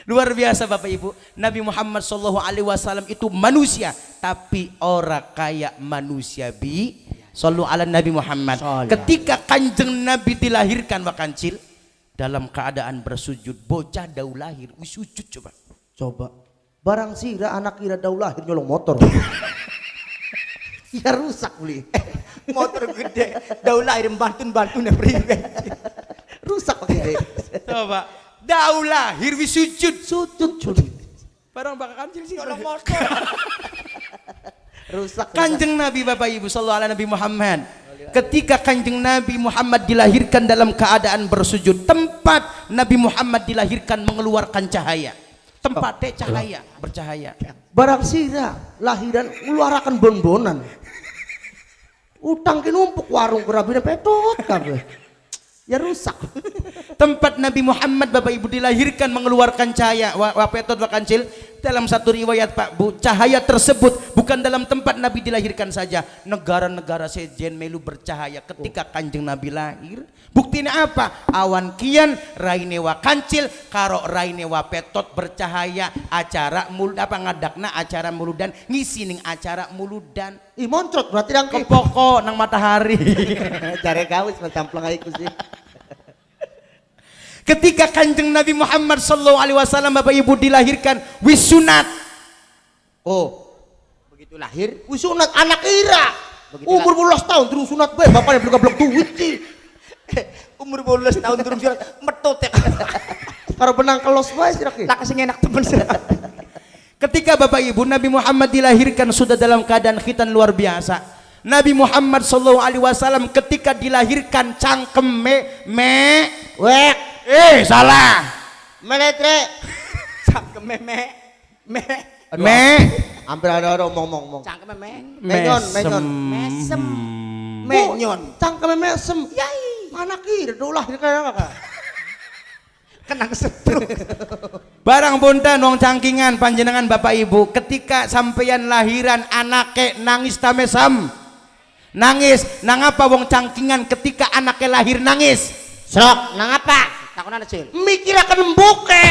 Luar biasa Bapak Ibu. Nabi Muhammad sallallahu alaihi wasallam itu manusia tapi ora kayak manusia bi. Sallu ala Nabi Muhammad. Ketika Kanjeng Nabi dilahirkan bakancil dalam keadaan bersujud, bocah dau lahir wis sujud coba. Barang sira anak kira dau lahir nyolong motor. Ya rusak beli. Motor gede. Dau lahir bantun-bantun priwe. Rusak pakai. Coba. Dau lahir wis sujud. Sujud curi. Barang bakal kancil sih Nyolong motor. Rusak. Kanjeng Nabi Bapak Ibu sallallahu alaihi Nabi Muhammad. Ketika Kanjeng Nabi Muhammad dilahirkan dalam keadaan bersujud, tempat Nabi Muhammad dilahirkan mengeluarkan cahaya. Tempatnya cahaya, bercahaya. Barang sira lahiran ngeluarakan bonbonan. Utang ki numpuk warung kerabine petot kabeh. Ya rusak. Tempat Nabi Muhammad Bapak Ibu dilahirkan mengeluarkan cahaya. Wapetot wakancil dalam satu riwayat Pak Bu, cahaya tersebut bukan dalam tempat Nabi dilahirkan saja. Negara-negara sejen melu bercahaya ketika Kanjeng Nabi lahir. Buktinya apa? Awan kian raine wakancil karo raine wapetot bercahaya. Acara mulud apa ngadakna acara muludan ngisi ning acara muludan. Ih moncrot berarti nang Kepoko nang matahari. Jare kawis macampleng ae ku sih. Ketika Kanjeng Nabi Muhammad sallallahu alaihi wasallam Bapak Ibu dilahirkan wis sunat. Oh, Begitu lahir. wis sunat anak ira. Begitu Umur 12 tahun terus sunat bae bapaknya blok-blok duit sih. Umur 12 tahun turun surat metut ya. Karo benang kelos bae sira ki. Tak sing enak temen sih. Ketika Bapak Ibu Nabi Muhammad dilahirkan sudah dalam keadaan khitan luar biasa. Nabi Muhammad sallallahu alaihi wasallam ketika dilahirkan cangkem Wek, salah. meletre. Cangkem me. Hampir ada ngomong. Cangkem me. Menyon. Mesem. Menyon. Cangkeme mesem. Yai, mana kira dolah kayak kakak. Kenang setruk. Barang bondan wong cangkingan panjenengan Bapak Ibu ketika sampeyan lahiran anake nangis tamesam. Nangis, nang apa wong cangkingan ketika anaknya lahir nangis? Serok, nang apa? Takunan Cil. Mikir akan mboke.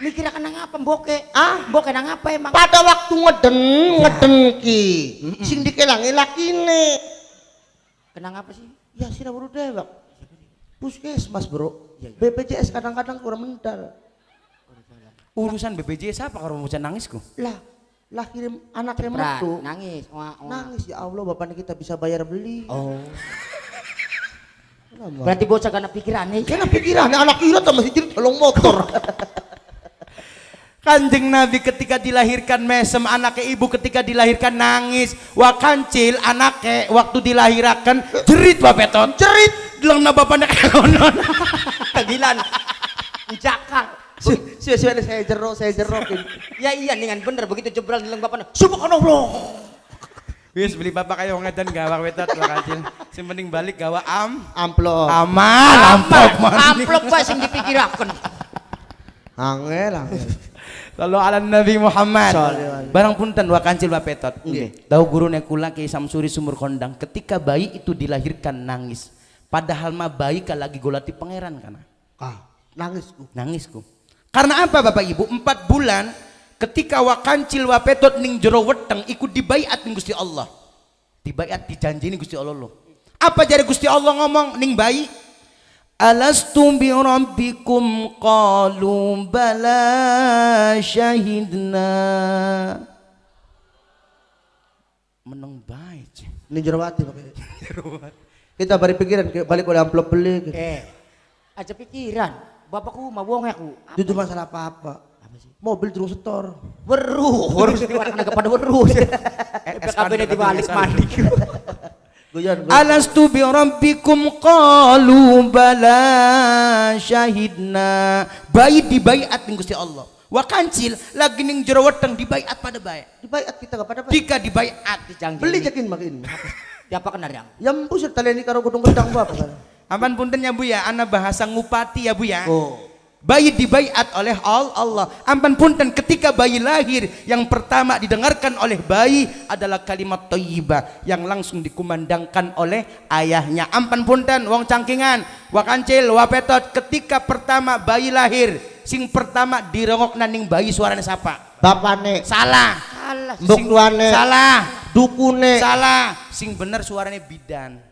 Mikir akan nang apa mboke? Ah, Mboke nang apa emang? pada waktu ngeden ki. Sing dikelangi lakine. Kenang apa sih? Ya sira baru dewek. Puskesmas, Bro. BPJS kadang-kadang kurang mental. Urusan BPJS apa kalau mau nangis ku? Lah, lahir anaknya Prak, metu. nangis. Wah, wah. Nangis ya Allah, bapaknya kita bisa bayar beli. Oh. Kenapa? Berarti bocah karena pikiran nih. Kena pikiran anak kira tuh masih jadi tolong motor. Kanjeng Nabi ketika dilahirkan mesem, anaknya ibu ketika dilahirkan nangis. Wa kancil anaknya waktu dilahirakan jerit bapeton. Jerit. Bilang na bapaknya kelonon. Kegilan. Jakar. Sudah saya jerokin. Ya iya dengan bener begitu jebral bilang bapaknya. Subhanallah. Wis beli bapak kayak wong edan gawa wetot wa kancil. Sing penting balik gawa Amplop. aman amplop Amplop Pak sing dipikiraken. Angel. Lalu ala Nabi Muhammad. Sallallahu. Barang punten wa kancil wa petot. Nggih. Tahu guru kula Kiai Samsuri Sumur Kondang ketika bayi itu dilahirkan nangis. Padahal mah bayi ka lagi golati pangeran kana. Nangisku. Nangisku. Karena apa Bapak Ibu? 4 bulan ketika wa kancil wa petot ning jero weteng ikut dibaiat ning Gusti Allah. Dibaiat dijanjini Gusti Allah lo. Apa jadi Gusti Allah ngomong ning bayi? Alastu bi rabbikum qalu bala syahidna. Meneng baik. Ini jerawati pakai. Kita bari pikiran balik oleh amplop beli. Gitu. Aja pikiran. Bapakku mau wong aku. Itu masalah apa? Mobil terus setor. Weruh, harus diwarna kepada weruh. PKB ini dibalik mandi. Guyon. Alastu bi rabbikum qalu bala syahidna. Bayi dibaiat ning Gusti Allah. Wa kancil lagi ning jero weteng dibaiat pada bae. Dibaiat kita kepada apa? Jika dibaiat Dijanji. Beli jakin makin. Diapa kenal yang? Yang pusat taleni karo kudung gedang bapak. aman punten ya Bu ya, ana bahasa ngupati ya Bu ya. Oh. Bayi dibaiat oleh Allah. Ampun punten ketika bayi lahir yang pertama didengarkan oleh bayi adalah kalimat thayyibah yang langsung dikumandangkan oleh ayahnya. Ampun punten wong cangkingan, wa kancil, wa petot ketika pertama bayi lahir, sing pertama dirongokna ning bayi suarane siapa? Bapane. Salah. Salah. Mbok tuane. Salah. Dukune. Salah. Sing bener suarane bidan.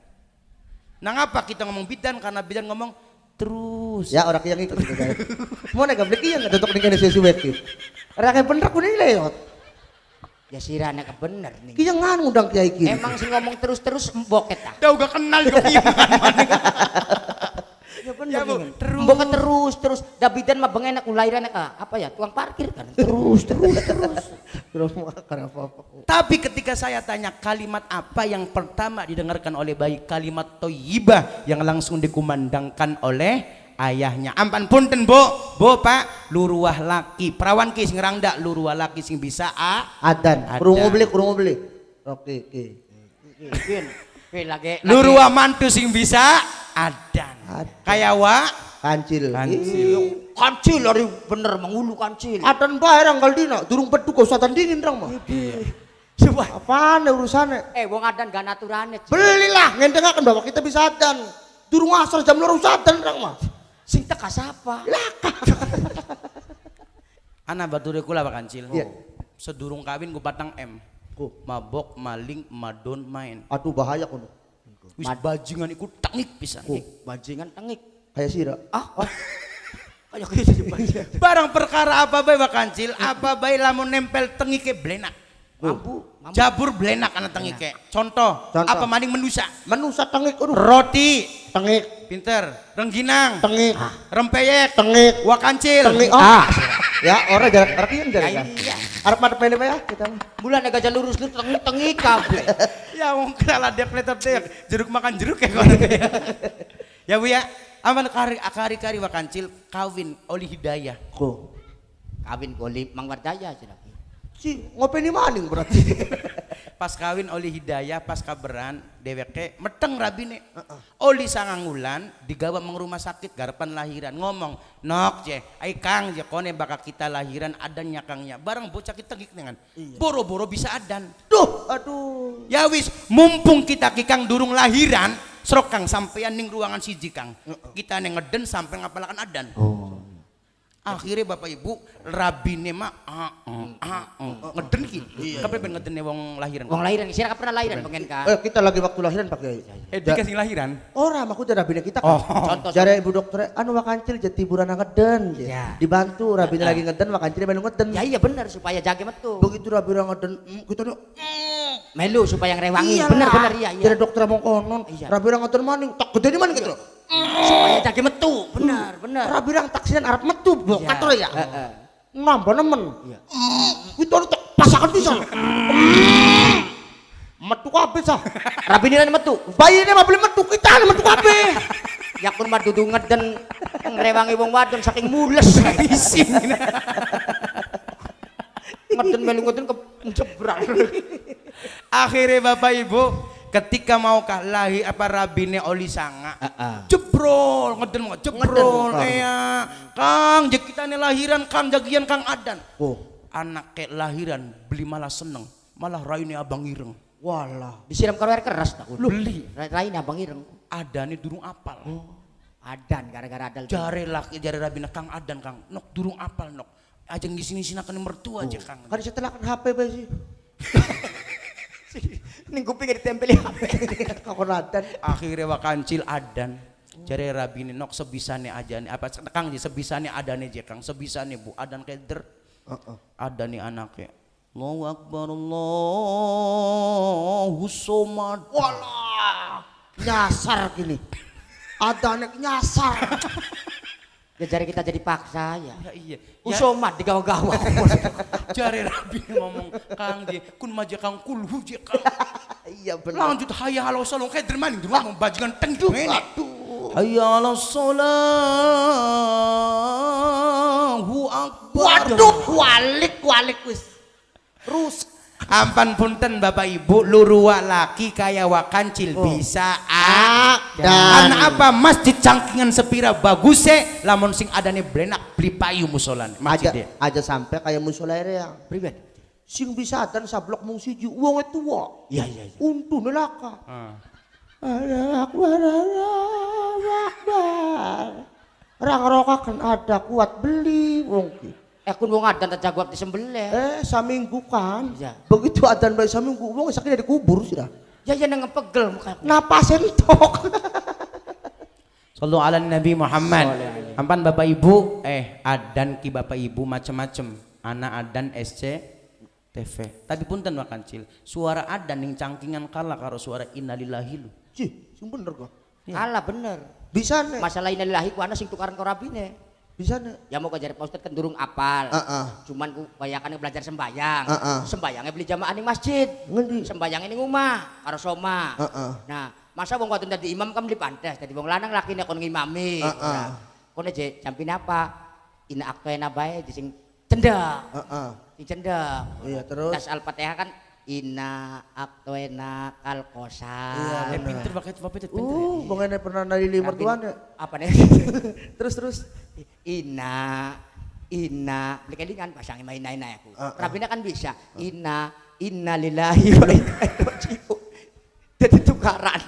Nah ngapa kita ngomong bidan? Karena bidan ngomong terus. Ya orang yang ikut gitu kan. Mau nek gablek iya enggak tutuk ning sesi weki. Orang yang bener kuning lewat. Ya sirane ke bener nih. Ki yang nganu undang kiai ki. Emang sing ngomong terus-terus mboket ah. Dah gak kenal juga gimana. Ya bener. Ya, Bu, nih. terus. Mboket terus. Dabidan mah bengenak lahiran apa ya? Tukang parkir kan. Terus. Terus makan apa. Tapi ketika saya tanya kalimat apa yang pertama didengarkan oleh bayi, kalimat thayyibah yang langsung dikumandangkan oleh ayahnya. Ampun punten Bu Pak, luruah laki, perawan ki sing rangda, luruah laki sing bisa Adan. Krungu beli. Oke. Lagi. luruah mantu sing bisa adan. Kayak wa Kancil. Kancil hari bener mengulu kancil. Adan bae ranggal dina, durung pedu kok satan dingin rang mah. Coba. Apaan urusane? Wong adan gak naturane. Belilah ngendengaken bahwa kita bisa adan. Durung asar jam 2 adan rang mah. Sing teka sapa? ana bature kula Pak Kancil. Iya. Sedurung kawin ku patang M. Mabok, maling, madon, main. Aduh bahaya kono. Wis bajingan iku tengik pisan. Bajingan tengik. Kayak sira. Kayak gitu bajingan. Barang perkara apa bae Pak Kancil, apa bae lamun nempel tengike blenak. Mampu. Jabur blenak ana tengike. Contoh, apa maning menusa? Menusa tengik aduh. Roti, Tengik. pinter, rengginang, Tengik. rempeyek, Tengik. wakancil. Tengik. Ya orang jarak artian jarak. Arep madep mene ya kita. Bulan nek gajah lurus lu tengik kabeh. Ya wong kala dek letot dek, jeruk makan jeruk ya kono. Ya Bu ya, aman kari wakancil kawin oli hidayah. Kawin goli Mang Wardaya cenah. Si ngopeni maning berarti. Pas kawin oli hidayah, pas kaberan deweke meteng rabine. Oli sangangulan digawa meng rumah sakit garepan lahiran ngomong, "Nok je, ai Kang je kone bakal kita lahiran adan nyakangnya." Bareng bocah kita dengan boro-boro bisa adan. Aduh. Ya wis, mumpung kita kikang durung lahiran, serok Kang sampean ning ruangan siji Kang. Kita ning ngeden sampai ngapalakan adan. Akhirnya Bapak Ibu rabine mah ngeden ki. Kapan ngedene wong lahiran? Wong lahiran sira pernah lahiran pengen ka. Kita lagi waktu lahiran Pak Kiai. Dikasih lahiran. Orang aku udah rabine kita Oh. kan. Jare ibu dokter anu wakancil jadi hiburan ngeden. Ya. Dibantu rabine lagi ngeden wakancil melu ngeden. Ya iya bener supaya jaga metu. Begitu rabine ngeden kita Melu supaya ngrewangi. Iyalah. Bener iya. Jadi dokter mau konon. Iya. Rabine ngeden maning tak gede maning gitu. Supaya jaga metu. Bener. Rabine taksiran arep metu bok Iya. kantor ya. Heeh. Nambah nemen. Iya. Itu tak pasakan pisan. Metu kabeh sah. Rabine metu. Bayine mah beli metu kita metu kabeh. Yakun mah dudu ngeden ngrewangi wong wadon saking mules. Isin. Ngeden melu ngeden kejebrak. Akhirnya Bapak Ibu ketika mau lahir apa rabine oli sanga. Jebrol ngeden mah jebrol. Kang jek kita nih lahiran Kang jagian Kang Adan. Oh, Anak kayak lahiran beli malah seneng. Malah raine abang ireng. walah. Disiram karo air keras tak. Beli. Lain abang ireng. Adane durung apal. Adan gara-gara adal. Jare laki jare rabina Kang Adan Kang. Nok durung apal nok. Aja ngisi-ngisinakeun mertua aja Kang. Kan setelah kan HP bae sih. Ning kuping ditempeli HP. Kakonadan. Akhirnya wakancil Adan. Jare rabine nok sebisane aja nih apa Kang sebisane adane je Kang. Sebisane Bu Adan keder. Adane anake. Allahu Akbar Allahu Somad. Walah. Nyasar gini. Ada anak nyasar. Ya jari kita jadi paksa ya. Ya iya. Usomat digawa-gawa. Jare rabine ngomong Kang je kun maja Kang kulhu je Kang. Iya benar. Lanjut hayya ala salong keder maning dulu ngomong bajingan teng ngene. Hayya ala Allahu Akbar. Waduh, walik wis. Terus Ampan punten Bapak Ibu lurua laki kaya wakancil bisa dan apa masjid cangkingan sepira baguse lamun sing adane brenak beli payu musolan aja sampai kayak musola ya. Pribadi. Sing bisa dan sablok mung siji wong tua. Iya. Untu nelaka. Akbar. Orang rokakan ada kuat beli wong ki. Kun wong adan tak jagoan disembelih. Saminggu kan. Iya. Begitu adan bae saminggu wong sakit dikubur sudah. Ya nang pegel muka. Napas entok. Sallu ala Nabi Muhammad. Ampan Bapak Ibu adan ki Bapak Ibu macem-macem. Anak adan SC TV. Tapi punten wakancil. Suara adan ning cangkingan kalah karo suara innalillahi lu. Cih, sing bener kok. Kalah bener. Bisa nih. Masalah innalillahi ku ana sing tukaran karo rabine. Bisa nih. Ya mau kajar Pak Ustad kan durung apal. Cuman ku bayakan belajar sembayang. Sembayangnya beli jamaah ning masjid. Ngendi? Sembayangnya ning omah karo soma. Nah, masa wong wadon dadi imam kan beli pantes. Dadi wong lanang lakine kon ngimami. Kon aja jampine apa? Ina aktena bae di sing cendak. Sing cendak. Iya, terus? Tas Al-Fatihah kan Inna aktena kalkosa. Pinter pakai pinter. Mengenai pernah nalili mertuanya. Apa nih? Terus. Inna kelingan pasangin main-main aku. Rabina kan bisa. Inna lillahi wa inna ilaihi raji'un. Jadi tukaran.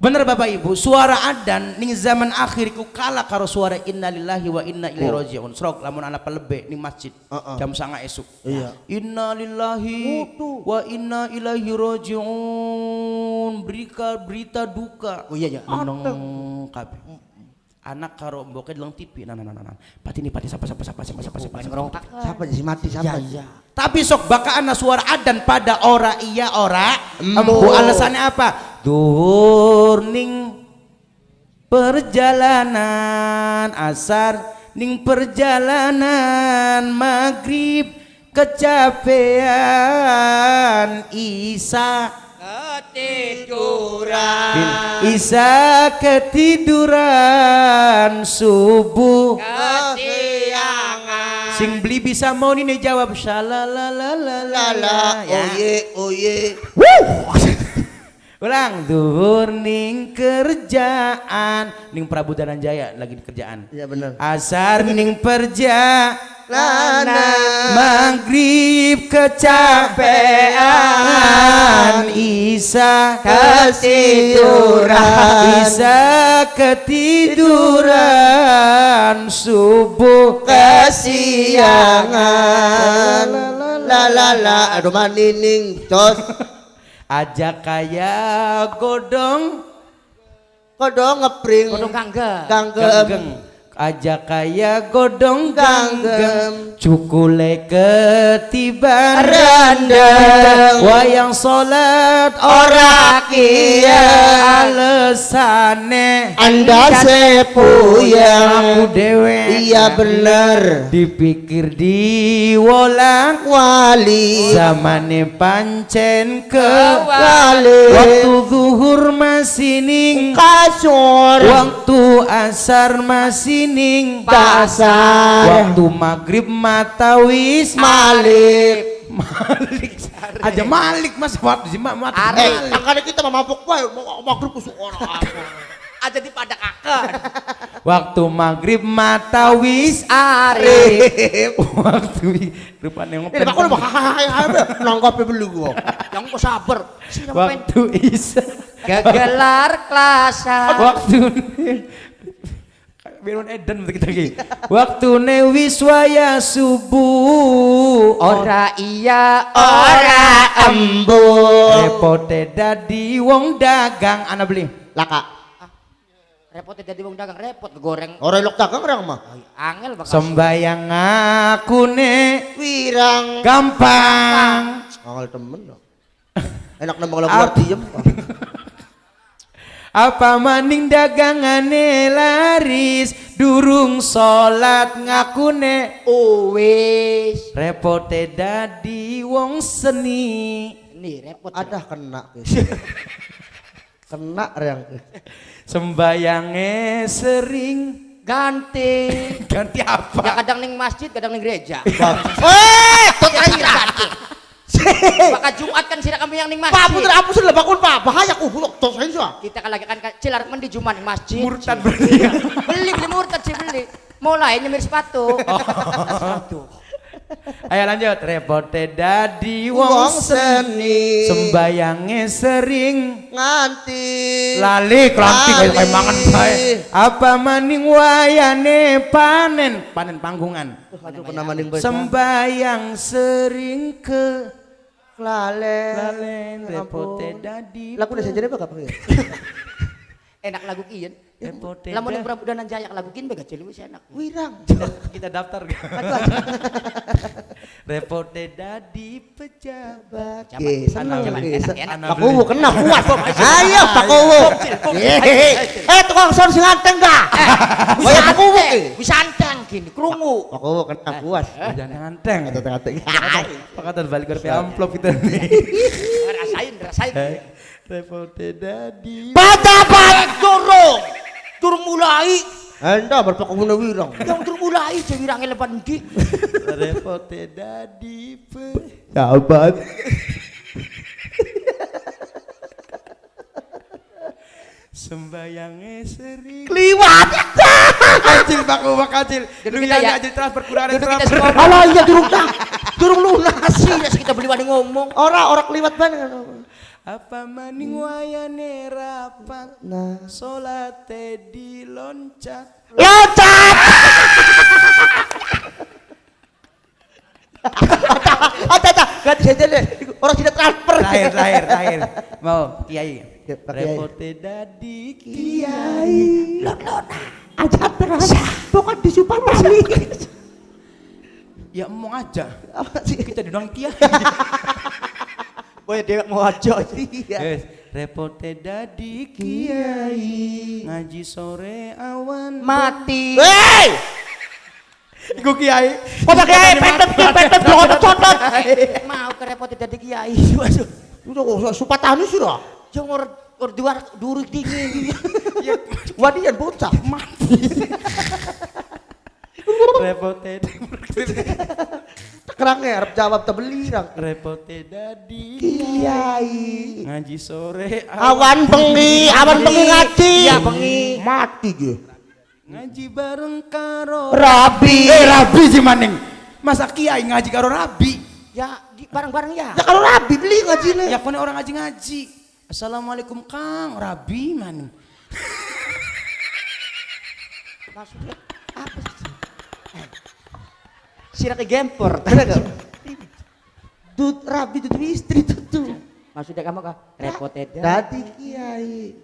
Bener Bapak Ibu, suara adan ning zaman akhir ku kalah karo suara innalillahi wa inna ilaihi raji'un. Srok lamun ana pelebe ning masjid jam 09.00 esuk. Iya. Innalillahi wa inna ilaihi raji'un. Berita duka. Oh iya ya. Meneng kabeh. Anak karo mboke deleng TV. Nah. Pati siapa. Siapa Siapa sih mati siapa? Ya. Tapi sok bakaana suara adan pada ora iya ora. Empu alasannya apa? Duhur ning perjalanan asar ning perjalanan maghrib kecapean Isa ketiduran subuh kesiangan sing beli bisa mau nih jawab shalalalala Oye. ulang duhur ning kerjaan ning Prabu Dananjaya lagi di kerjaan Iya benar. asar ning perjalanan maghrib kecapean Isa ketiduran azan subuh kesiangan la la la aduh manining cos aja kaya godong kodong ngepring Kodong kanggeng. ganggeng aja kaya godong ganggem ganggem cukule ketiban rendeng wayang salat ora kieu alesane anda sepuyang aku dewe iya bener dipikir diwolang wali zamane pancen ke wali waktu zuhur masining kasur waktu asar masining pasar waktu maghrib matawis malik malik aja malik mas waktu sih mak makanya kita mabuk wae maghrib kusuk orang Aja di pada kakak. waktu maghrib matawis Arif. waktu rupanya ini aku udah nanggapi beli gua Yang kok sabar. waktu isya Gegelar kelasan. waktu Birun Eden kita lagi. Waktu wis waya subuh Ora iya ora embun repote dadi wong dagang ana beli. laka repotnya jadi wong dagang repot goreng. ora elok dagang orang mah Angel bakal. Sembayang aku wirang gampang. angel temen dong enak nambah lagu diem Apa maning dagangane laris durung salat ngakune Wis. repote dadi wong seni. Nih repot. ada kena kena yang Sembayange sering Ganti. ganti apa? Ya kadang ning masjid, kadang ning gereja. tot Ganti. Maka Jumat kan sira kami yang ning masjid. Pak puter apa sih lebakun Pak bahaya ku bulok tos aja Kita kan lagi kan cilar men di Jumat ning masjid. Murtad berarti. Beli murtad sih beli. Mulai nyemir sepatu. Ayo lanjut. Repote dadi wong wong seni sembayange sering nganti lali kelanti kayak Lali. mangan bae. Apa maning wayane panen panggungan. aduh kena maning bae Sembayang sering ke lalen repote dadi lagu udah sajane apa pakai Enak lagu kieu. repote Lamun ning dadi Prabudanan Jaya lagu kieu bae gacil wis enak. wirang kita daftar repote dadi pejabat Oke, Zaman enak. Pak Uwu kena puas. Ayo Pak Uwu. Tukang son sing anteng dah. Wis Pak Uwu wis anteng gini krungu. Pak Uwu kena puas. jangan nganteng Anteng-anteng. pakatan balik ke amplop kita nih Rasain. repote dadi Patapat durung mulai. Anda berpak guna wirang. Yang durung mulai je wirange lepan ndi. repote dadi Sahabat. sembayange sering Kliwat. kacil Pak Uwa kacil Duduk lu kita ya. jadi transfer kurang Duduk kita transfer semua. Alah iya durung dah. Durung lunas. Serius kita beli wani ngomong. Ora kliwat banget. apa maning wayane rapat Nah, salate diloncat loncat. Ada. Ganti saja deh. Orang sudah transfer. terakhir mau kiai Ya, Pak Kiai. repote dadi kiai Aja terasa. Bukan disupan balik. ya emong aja Apa sih? kita didong kiai Boy dia mau aja. Iya. Yes, repote dadi kiai ngaji sore awan Mati. Hei! iku kiai Kok pakai pepet contot. Mau kerepot dadi kiai. Waduh. Udah supatani sudah. Jong or duruk dingin. Wadian bocah. repote Kerangnya harap jawab terbeli rang. repote dadi Kiai. ngaji sore Awan bengi ngaji. Iya bengi. Mati ge. ngaji bareng karo Rabi. rabi sih maning masa kiai ngaji karo rabi Ya di bareng-bareng ya. Ya kalau Rabi beli ngaji nih. ya kone orang ngaji assalamualaikum Kang rabi maning Maksudnya Sira ke gempor. Dut rabi dut istri tuh. Maksudnya kamu kah? Repoted. Dadi kiai.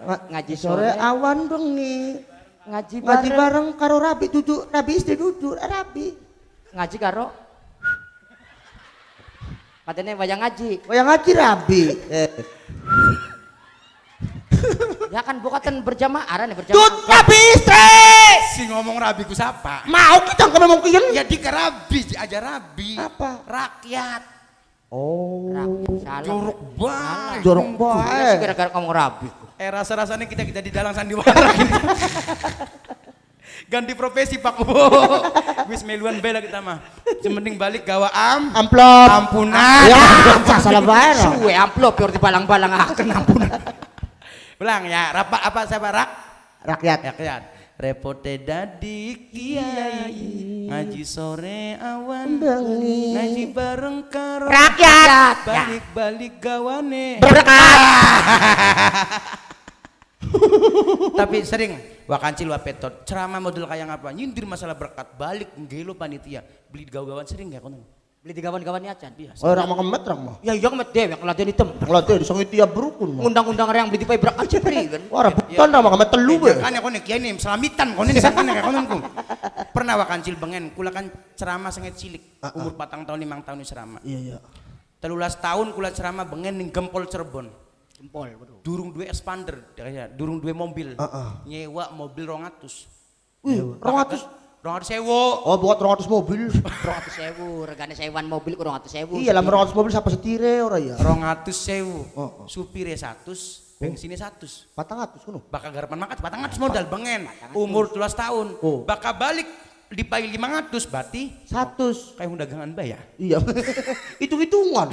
Ngaji Sore awan dong nih. Ngaji Ngaji bareng karo rabi duduk, rabi istri duduk, rabi. Ngaji karo. Katanya wayang ngaji. Wayang ngaji rabi. Ya kan bukan berjamaah nih Dut berjamaah. rabi istri. Si ngomong rabi ku siapa? Mau kita nggak ngomong kian? Ya di rabi aja rabi. Apa? Rakyat. Oh. Salah. Jorok banget. Jorok Ya banget. gara-gara ngomong rabi. Rasa-rasanya kita di dalang sandiwara. Ganti profesi Pak Bo. Wis meluan bela kita mah. Mending balik gawa Amplop. ampunan. Ya, salah bayar. Suwe amplop yor dibalang-balang akan ampunan. Ulang ya, apa siapa Rakyat. rakyat. Repote dadi kiai ngaji sore awan Bengi. ngaji bareng karo Rakyat. balik-balik gawane. Berkat. Tapi sering wakancil wapetot ceramah model kayak apa nyindir masalah berkat balik nggelo panitia beli gawa-gawan sering ya kono. Beli di kawan-kawannya acan. Oh, orang mau kemet orang mah. Ya iya kemet dewek latihan hitam. Ngelatih di sangi tiap berukun. Undang-undang yang beli di pay berak aja pri kan. Wah, bukan dah mau kemet telu be. Kan ya kono kiai ini selamitan kono ini sakane kayak kono ku. Pernah wakancil bengen kula kan ceramah sangat cilik umur 4 tahun 5 tahun ceramah. Iya iya. 13 tahun kula ceramah bengen ning Gempol Cirebon. Jempol betul. Durung duwe expander, ya, durung duwe mobil. Heeh. Nyewa mobil 200. Wih, 200. 200.000. Oh, buat 200 mobil. 200.000 regane sewan mobil ku 200.000. Iya, lah 200 mobil siapa setire ora ya? 200.000. Oh. Supire 100, bensinnya 100. 400 kuno. Bakal garapan mangkat 400 modal bengen. Umur 12 tahun. Oh. Bakal balik dipai 500 berarti 100. kayak dagangan bayar. Iya. Hitung-hitungan.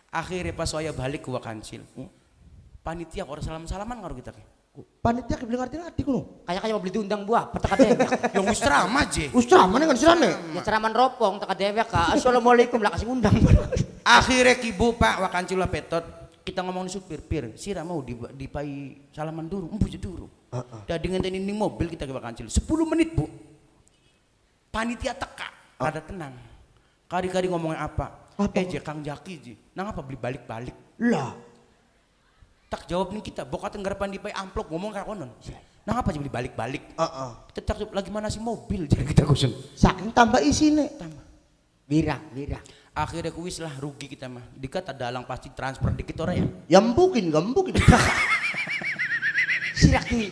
Akhirnya pas saya balik ke Wakancil. Panitia orang salam-salaman karo kita. Panitia kebeling ngerti kuno. Kayak mau beli diundang buah petaka dewek. Yang wis ceramah je. Ustra mana kan sirane? Ya ceraman ropong teka dewek ka. Assalamualaikum lah kasih undang. Akhirnya kibu Pak Wakancil petot kita ngomong di supir pir sira mau dipai salaman dulu embu je dulu. Dah dengan ini mobil kita ke Wakancil 10 menit Bu. Panitia teka ada tenang. Kari-kari ngomongin apa? Je Kang Jaki je. Nang apa beli balik-balik? Lah. Tak jawab nih kita, bokat tenggarapan di pay amplop ngomong kayak konon. Nah apa aja beli balik-balik? Kita tak lagi mana sih mobil jadi kita kusun. Saking tambah isine. Tambah. Birah. Akhirnya kuis lah rugi kita mah. Dikata dalang pasti transfer dikit orang ya. Ya mungkin, gak mungkin. Siraki.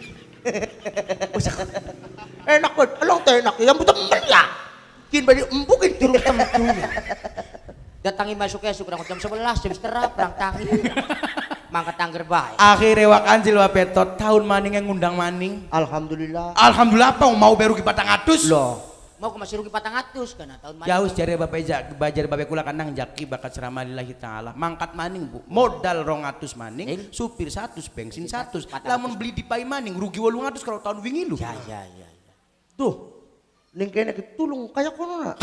Enak banget, elong teh enak. Yang betul ya. Kin badi mungkin turun temtu. Datangi masuk esuk kurang jam 11 jam setengah perang tangi. Mangkat tangger bae. Akhirnya Wakancil wapetot tahun maning yang ngundang maning. Alhamdulillah. Alhamdulillah apa mau berugi 400 Loh. Mau ke masih rugi 400 karena tahun maning. Jauh jare bapak bajar bapak kula kanang jaki bakat ceramah lillahi taala mangkat maning Bu modal 200 maning supir 100 bensin 100 lamun beli di pai maning rugi 800 kalau tahun wingi lu. Ya. Tuh. Ning kene ketulung kayak kono na.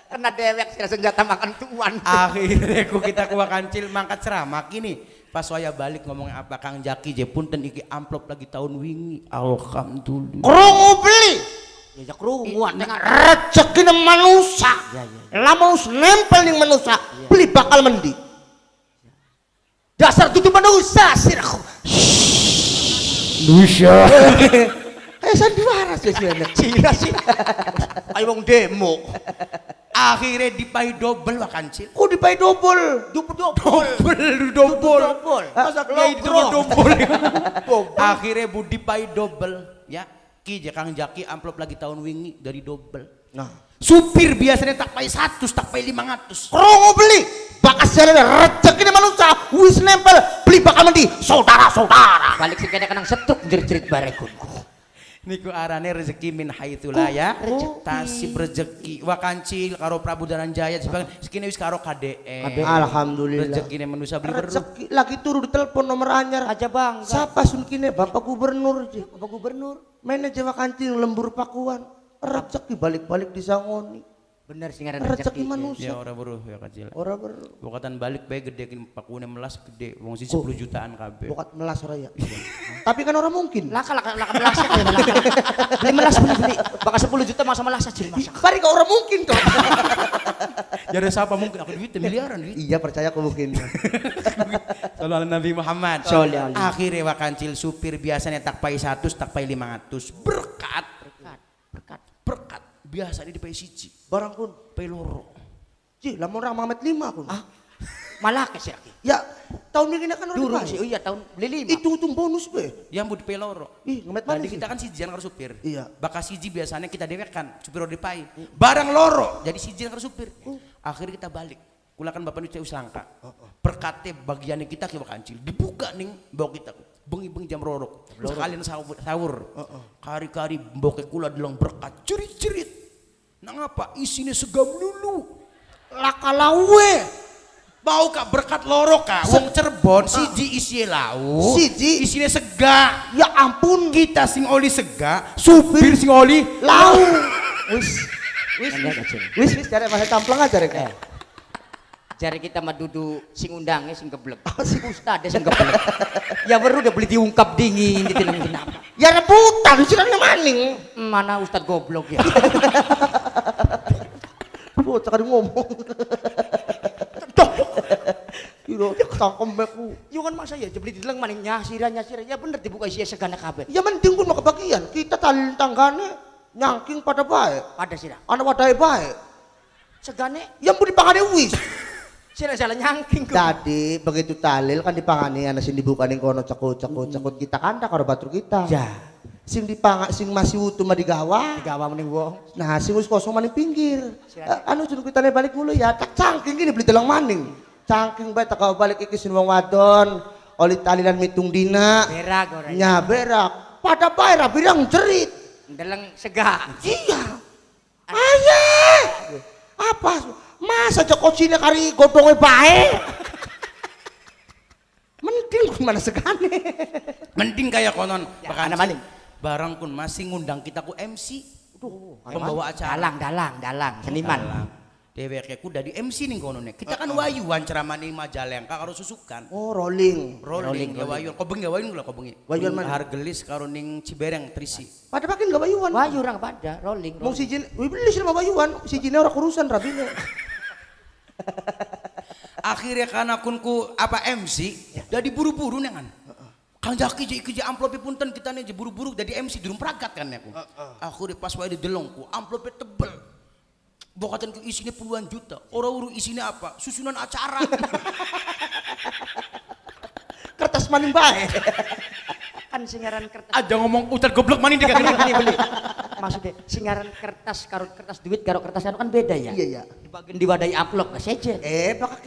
Kena dewek sira senjata makan tuan. Akhirnya kita ke Wakancil mangkat ceramah kini pas saya balik ngomongnya apa Kang Jaki je punten iki amplop lagi tahun wingi alhamdulillah Krungu beli. Ya krunguan dengan Rezeki manusia. Lamun nempel ning manusia, beli bakal mendi. dasar tutup manusia sirku. Lucia. Sandiwara sih anak. Cina sih. Ayo wong demo. akhirnya dipai double Wakancil Kok dipai double? double masa kiai double akhirnya Bu dipai double ya ki Kang Jaki amplop lagi tahun wingi dari double. Nah, Supir biasanya tak pay 100, tak pay 500. krungu beli. Bakas jalan rezeki manusia, wis nempel beli bakal mendi. Saudara-saudara. Balik sing kene kanang setruk jerit-jerit barekun. Niku arane rezeki min haitsu la ya. Tasib rezeki Wakancil karo Prabu Dananjaya sebagian sekine wis karo KDE. Alhamdulillah. Rezekine manusia beli beru. Rezeki lagi turu di telepon nomor anyar. Aja bang. Siapa sun kine Bapak Gubernur je. Bapak Gubernur. Manajer Wakancil lembur pakuan. Rezeki balik-balik disangoni. Bener sih ngaran Rezeki rezeki. manusia. Ya orang bro ya kecil. Orang Bokatan balik bae gede kin pakune melas gede. Wong sih 10 jutaan kabeh. bokat melas raya. Tapi kan orang mungkin. Laka melas ya laka. Beli melas beli. Bakal 10 juta masa melas aja masak. Bari ke orang mungkin kok. Jadi siapa mungkin aku duit miliaran duit. Iya percaya aku mungkin. Sallallahu Nabi Muhammad. Sallallahu. Akhirnya wakancil supir biasanya tak pay 100 tak pay 500. Berkat. Biasa di pay siji. Barang pun. Pay loro. Ci, lamun orang Mamet 5 aku. Ah. Malah ke sih. Ya, tahun ini kan orang Durung dibayar. sih. Oh iya tahun beli 5. Itu bonus be. Yang mau di pay loro. Ih, ngemet mana Tadi sih? kita kan sijian karo supir. Iya. Bakal siji biasanya kita dewekkan, supir udah dipay. Barang loro, jadi sijian karo supir. Akhirnya kita balik. Kulakan bapak nu selangka. Perkate bagiannya kita ke wakancil. Dibuka nih bawa kita. Bengi-bengi jam rorok. Sekalian sahur. Kari-kari bawa kula dilang berkat. Cerit-cerit. Nang apa? Isinya segam lulu. Lakalawe. Mau kak berkat loro kak. Wong Cirebon siji isinya lau. Siji? Isinya sega. Ya ampun. Kita sing oli sega, supir sing oli Lau. Wis Cari bahasa tamplang aja rek. Jari kita mah dudu sing undangnya sing geblek. Sing ustadnya sing geblek. Ya baru udah beli diungkap dingin ditilang kenapa. Ya rebutan sirane maning. Mana ustad goblok ya. Bu, cakap ngomong. Kira tangkem beku. Yo kan masa ya beli ditilang maning nyasira. Ya bener dibuka isi segana kabeh. Ya mending pun mau kebagian. Kita tali tanggane nyangking pada baik. Pada sira. Anak wadai baik. Segane Yang mau dipangane wis. sira salah nyangking ku. Jadi begitu talil kan dipangani anak sing dibuka ning kono cekut kita kanda karo batur kita. Ya. Sing sing masih utuh mah digawa. Digawa mending wong. Nah, sing wis kosong maning pinggir. Silakan. Anu suruh kita balik mulu ya. Tak cangking gini beli telang maning. Cangking bae tak balik iki sin wong wadon. Oli talilan mitung dina. Berak ora. Nya berak. Pada bae ra birang jerit. Ndeleng sega. Iya. Ayah. Apa? Masa Joko Cina kari godongnya bae. Mending mana segane. mending kayak konon. Ya, Bahkan ana maning. barang pun masih ngundang kita ku MC. Pembawa acara. Dalang, seniman. Dewek ku dari MC nih kono nih. Kita kan wayuan ceramah nih Majalengka karo susukan. Oh, rolling. Rolling ya wayuan. Kau bengi wayuan gula kau bengi. Wayuan mana? Hargelis karo ning Cibereng Trisi. Pada pakin gak bayuan. Wah, orang pada rolling. Mau sijin, wih beli sih sama bayuan. Sijinnya orang kurusan rabine. Akhirnya karena kunku apa MC, jadi buru-buru nih kan. Kang Jaki jadi amplopnya punten kita nih buru-buru jadi MC durung pragat kan ya ku. Akhirnya pas wae di delongku amplopnya tebel. Bokatan ku isinya puluhan juta. Orang-orang isinya apa? Susunan acara. Kertas maning bae. Kan singaran kertas. Aja ngomong utar goblok maning dia Beli. Maksudnya singaran kertas karo kertas duit karo kertas anu kan beda ya. Iya ya. Di bagian diwadai amplop ka sejen. Bakal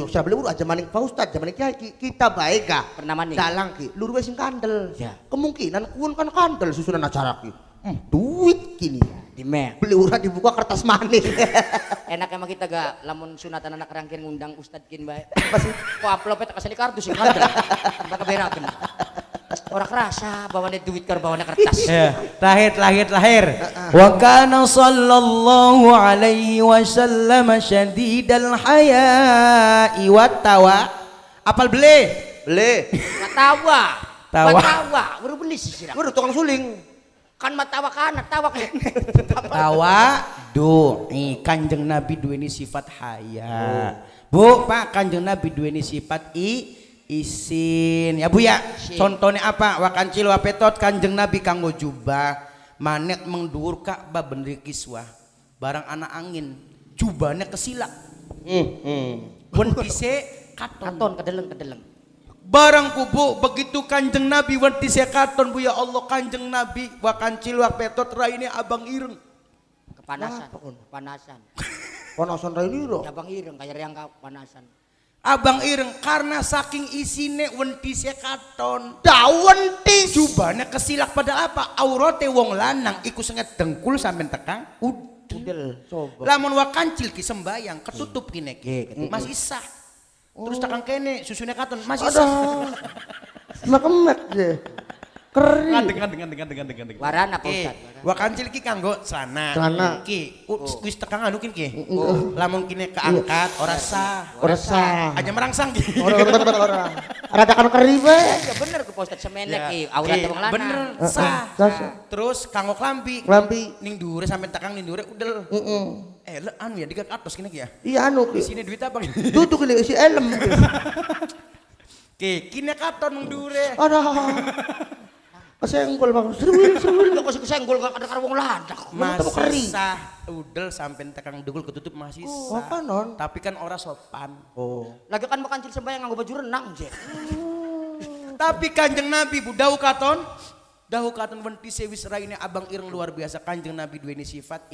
saya beli aja maning Pak Ustad, maning Kiai kita baik kah? Pernah maning. Dalang ki, lur wis sing kandel. Ya. Kemungkinan kun kan kandel susunan acara ki. Duit kini. Di mer. Beli urah dibuka kertas maning. Enak emang kita gak lamun sunatan anak rangkien ngundang ustad kin bae. Masih kok amplopnya tak kasih kartu sih ngandel. Bakal berakeun. Orang kerasa bawane duit karo bawane kertas. Ya, lahir. Wa kana sallallahu alaihi wasallam syadidal haya'i wat tawa. Apal beli? Beli. Matawa. Tawa. Matawa. Baru beli sih sirah. Gua tukang suling. Kan matawa kana tawa kan. Tawa doi Kanjeng Nabi duweni sifat haya. Bu, Pak, Kanjeng Nabi duweni sifat isin. Ya Bu ya. Isin. Contohnya apa? Wakancil wapetot Kanjeng Nabi kanggo jubah. Manek mengdur Ka'bah bener kiswah. Barang anak angin, jubahnya kesilak. Wentise Katon kedeleng. barang kubu begitu Kanjeng Nabi wanti sekaton Bu ya Allah Kanjeng Nabi wakancil wapetot raine abang ireng Kepanasan. Panasan ra ini ro. Ya abang ireng kayak yang kepanasan. abang ireng karena saking isine wanti sekaton Daun tis. jubahnya kesilak pada apa aurate wong lanang iku senget dengkul sampai tekang Udel. Coba. lamun wakancil ki sembayang ketutup kene ki masih sah terus tekang kene susunya katon masih sah Makemek deh. Keri. Dengan. Warana Pak Ki, Ustad. wa kancil ki kanggo celana. Celana. Ki, wis tekang anu ki. Lamun kini keangkat ora sah. Ora sah. Aja merangsang ki. Ora. Rada kan keri bae. Ya bener ke Pak Ustad semenek Ya, ki, aurat Ki, wong lanang. bener sah. Sah. Terus kanggo klambi. Klambi. Ning dhuwure sampe tekang ning dhuwure udel. Heeh. Le anu ya dikak atas kini ki ya. Iya anu Di ki. sini duit apa? Tutuk ini isi elem. Ki, kini katon ning dhuwure. Ada. Kesenggol bang. Seruil. Kok kesenggol karo wong lanang. Masih sah udel sampai tekang dugul ketutup masih Oh, sah. apa non? Tapi kan ora sopan. Oh. Lagi kan makan cil sembayang nganggo baju renang, Jek. Tapi Kanjeng Nabi bu dahu katon wenti sewis raine abang ireng luar biasa. Kanjeng Nabi duweni sifat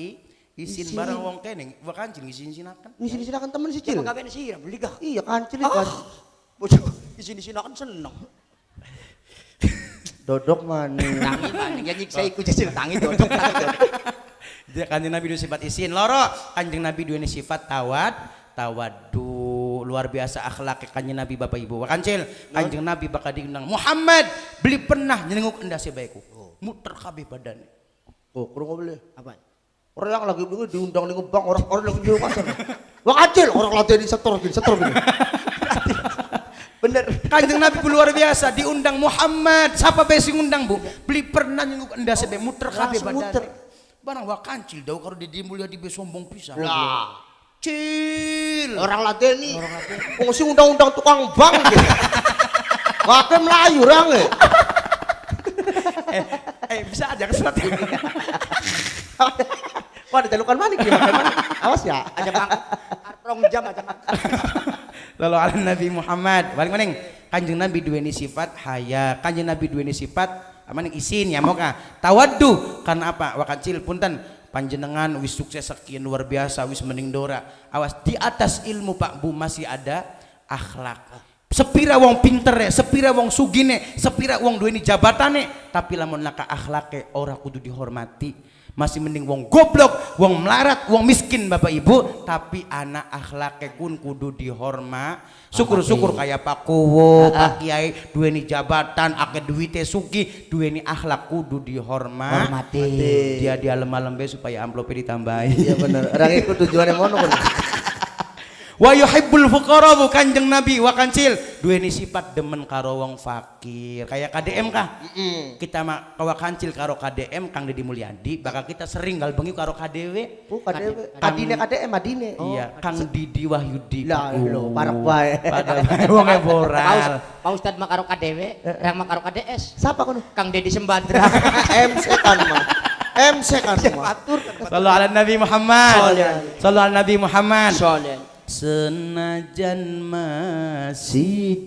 isin barang wong keneng wa kancil ngisin-sinakan. Ngisi silakan temen si Cil. Cil. Gawe sira beli gak? Iya kancil kan. Bojo isin-isinakan seneng. Dodok manis. Tangi maning ya nyiksa iku jajil tangi dodok. Dia Kanjeng Nabi duweni sifat isin loro. Kanjeng Nabi duweni sifat tawadu luar biasa akhlak Kanjeng Nabi Bapak Ibu. Wa kancil Kanjeng Nabi bakal diundang Muhammad beli pernah nyenguk endase baeku. Muter kabeh badane. Oh, kurang boleh. Apa? Orang yang lagi bingung diundang ning bank orang lagi di pasar. Wah kacil orang latih di setor gini. Bener. Kanjeng Nabi luar biasa diundang Muhammad. Siapa besi ngundang bu? Beli pernah nyenguk endase bae muter kabeh Langsung muter. badane. Barang wa kancil daw karo di mulia di be sombong pisan. Lah. Cil. Orang latih nih. Wong sing undang-undang tukang bank gitu. Wae melayu range. Bisa aja kesurat. Wah, ditelukan mana gimana? Awas ya. Aja Mang. Rong jam aja Mang. Lalu ala Nabi Muhammad balik maning Kanjeng Nabi duweni sifat haya. Kanjeng Nabi duweni sifat amaning isin ya moga tawaddu karena apa wakacil punten panjenengan wis sukses sekian luar biasa wis mending dora awas di atas ilmu Pak Bu masih ada akhlak. Sepira wong pinter ya, sepira wong sugine, sepira wong duweni jabatane, tapi lamun laka akhlake ora kudu dihormati. Masih mending wong goblok, wong melarat, wong miskin Bapak Ibu, tapi anak akhlake kun kudu dihormat. Syukur-syukur kayak Pak Kuwo, Pak Kiai duweni jabatan, akeh duwite sugih, duweni akhlak kudu dihormat. Hormati. Dia lemah lembe supaya amplopnya ditambahin. Iya benar. Orang itu tujuannya ngono kan. Wa yuhibbul fuqara Kanjeng Nabi wa kancil duweni sifat demen karo wong fakir kayak KDM kah? Kita mah kawa kancil karo KDM Kang Deddy Mulyadi bakal kita sering gal bengi karo KDW. Oh, KDW. Adine KDM Adine. Iya, Kang Didi Wahyudi. Lah lho, parek bae. Padahal wong moral. Pak Ustad mah karo KDW, yang mah karo KDS. Siapa kono? Kang Deddy Sembadra. MC kan mah. MC kan mah. Sallallahu ala Nabi Muhammad. Sallallahu ala Nabi Muhammad. Solen. Senajan masih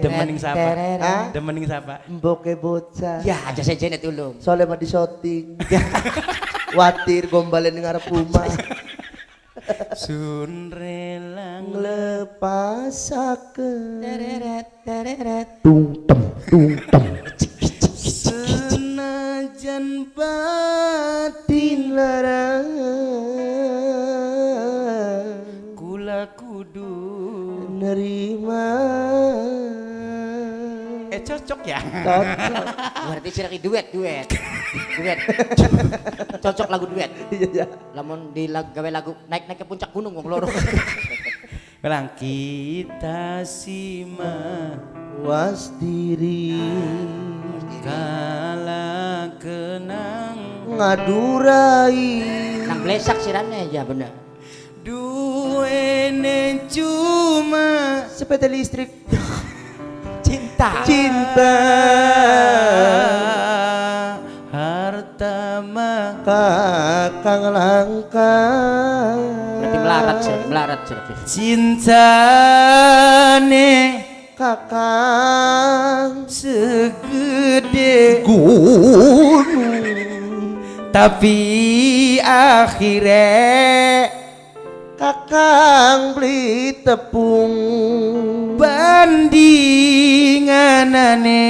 Demening siapa? Hah? Demening siapa? Mboke bocah. Ya aja saya jenet ulung. Soalnya mah di shooting. Watir gombalen ngarep rumah. Sun relang Nglepasakeun. Tereret. Tung tem. senajan batin Larang. kula kudu Nerima. cocok ya. Cocok. Berarti sih lagi duet. Cocok lagu duet. Iya. Lamun di gawe lagu naik ke puncak gunung wong loro. Bilang kita simak Was diri. kala kenang Ngadurai. Nang blesak sirane ya bener. duene cuma Sepeda listrik. Cinta. harta mah Kakang langka. Berarti melarat sih. cintane Kakang segede gunung. tapi akhirnya Kakang beli tepung. bandinganane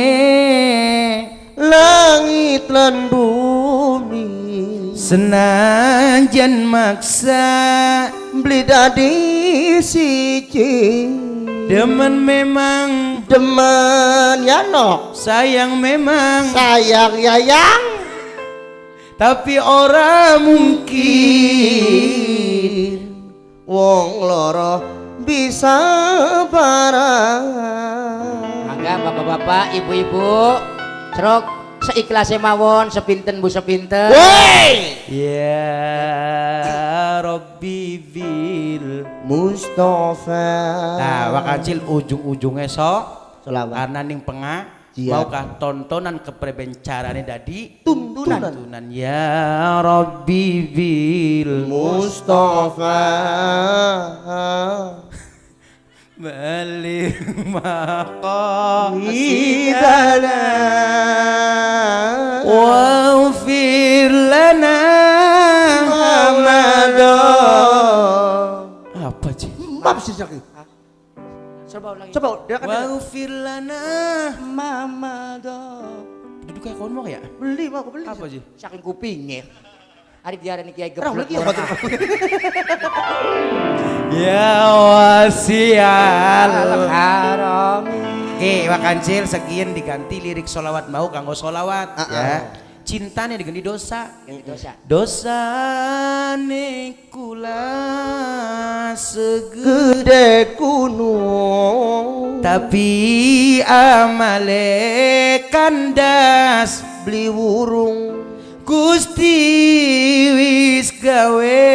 Langit lan bumi. senajan maksa Beli dadi siji. demen memang demen ya no, sayang memang, sayang yayang, tapi orang mungkin wong loro bisa barang. Mangga bapak-bapak, ibu-ibu, cerok seikhlasnya mawon, sepinten bu sepinten. Woi, ya Robbi bil Mustafa. nah wakacil ujung-ujungnya sok Selawat. karena ning pengah Siap. maukah tontonan keprebencarane dadi Tuntunan. ya Robbi bil Mustafa. balik maqasidana waghfir lana apa sih Maaf sih Zaki. Coba ulangi. Coba dia kan waghfir lana Mama do. duduk kayak kon mau ya beli mau aku beli. apa sih Saking kupingnya. Ari diarani kiai Terang geblek. lagi apa tuh? ya wasial Harami. wakancil sekian diganti lirik solawat mau kanggo solawat ya cintanya diganti dosa Dosa. dosa kula Gede gunung tapi amale kandas beli burung Gusti wis gawe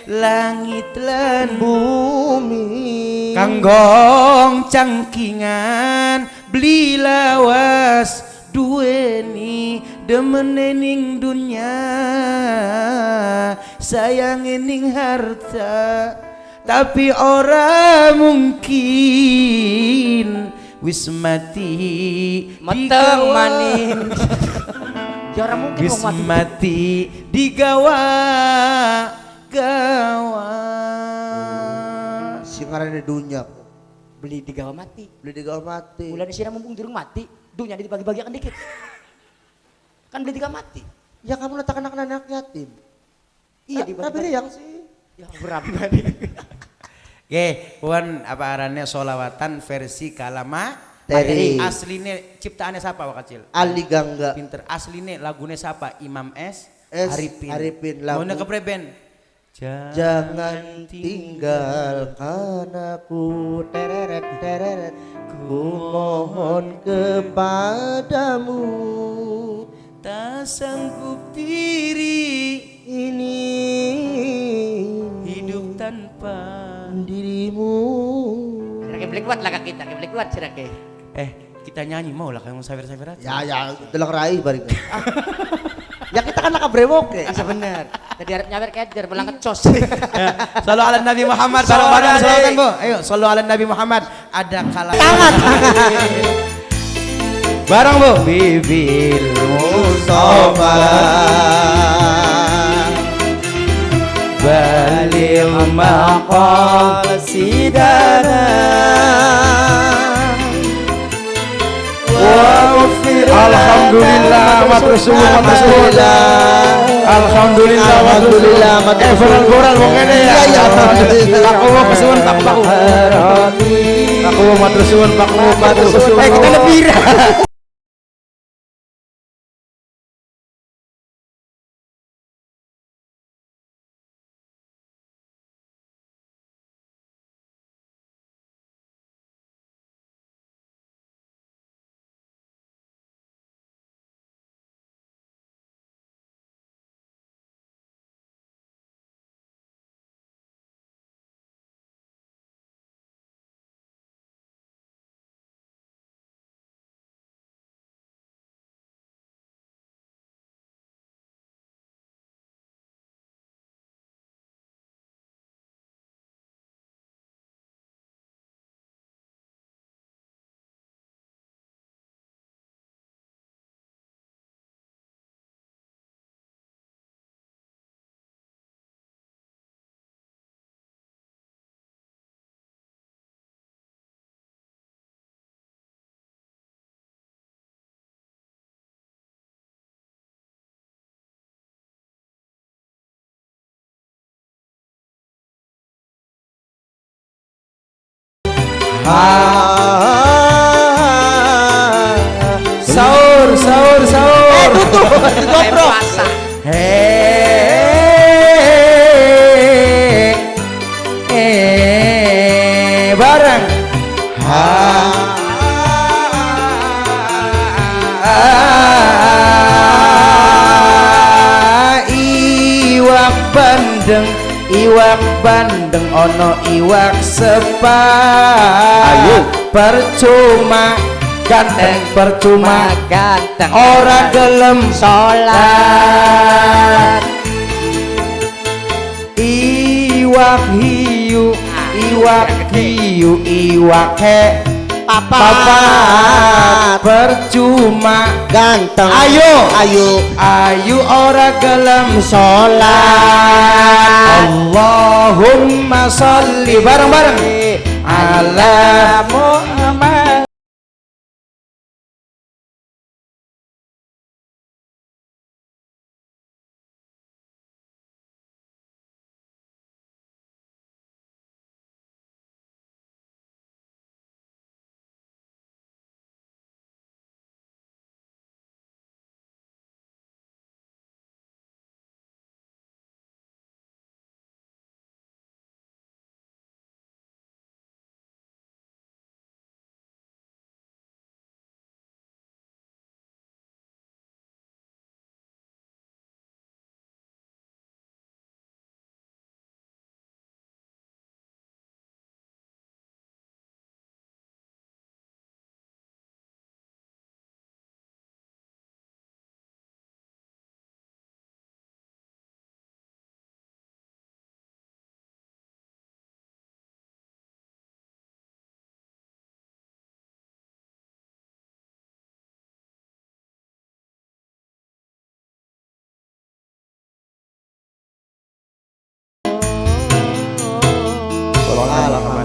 langit lan bumi kanggong cangkingan beli lawas duweni demenening dunya sayang ning harta tapi ora mungkin wis mati Meteng maning. Ya ora mungkin wis wong mati. mati digawa gawa sing ngarane dunya Beli digawa mati. beli digawa mati. Bulan sira mumpung durung mati, dunya dibagi-bagikan dikit. Kan beli digawa mati. Ya kamu letakkan anak-anak yatim. Iya Tapi dibagi. yang sih. Ya berapa nih? Oke, puan apa arannya solawatan versi kalama Teri. aslinya ciptaannya siapa wakacil? Ali Gangga. Pinter aslinya lagunya siapa? Imam S. S. Arifin. Arifin, lagu. Mau kepreben? Jangan tinggalkan aku tereret tereret. Ku mohon kepadamu tak sanggup diri ini hidup tanpa dirimu. Kebeli kuat lah kak kita, kebeli kuat sira ke. kita nyanyi mau lah kayak sawer-sawer aja. Ya deleng rai bareng. Ya kita kan laka brewok ya. Bisa bener. Tadi harap nyawer keder, pulang kecos. Sallu ala Nabi Muhammad. Bareng-bareng selawatan Bu. Ayo, sallu ala Nabi Muhammad. Ada kalah. Tangan. Bareng Bu. Bibir Mustafa balil maqasidana alhamdulillah matur suwun alhamdulillah koral wong kene ya aku mau kesuwun Pak aku mau matur suwun Pak kita lebih bandeng, iwak bandeng ono iwak sepat. Ayo. Percuma ganteng, percuma ganteng ora gelem sholat. Iwak hiu, iwak hiu, iwak he papat. Percuma Ganteng. ayo ora gelem sholat. Allahumma sholli bareng-bareng ala Muhammad.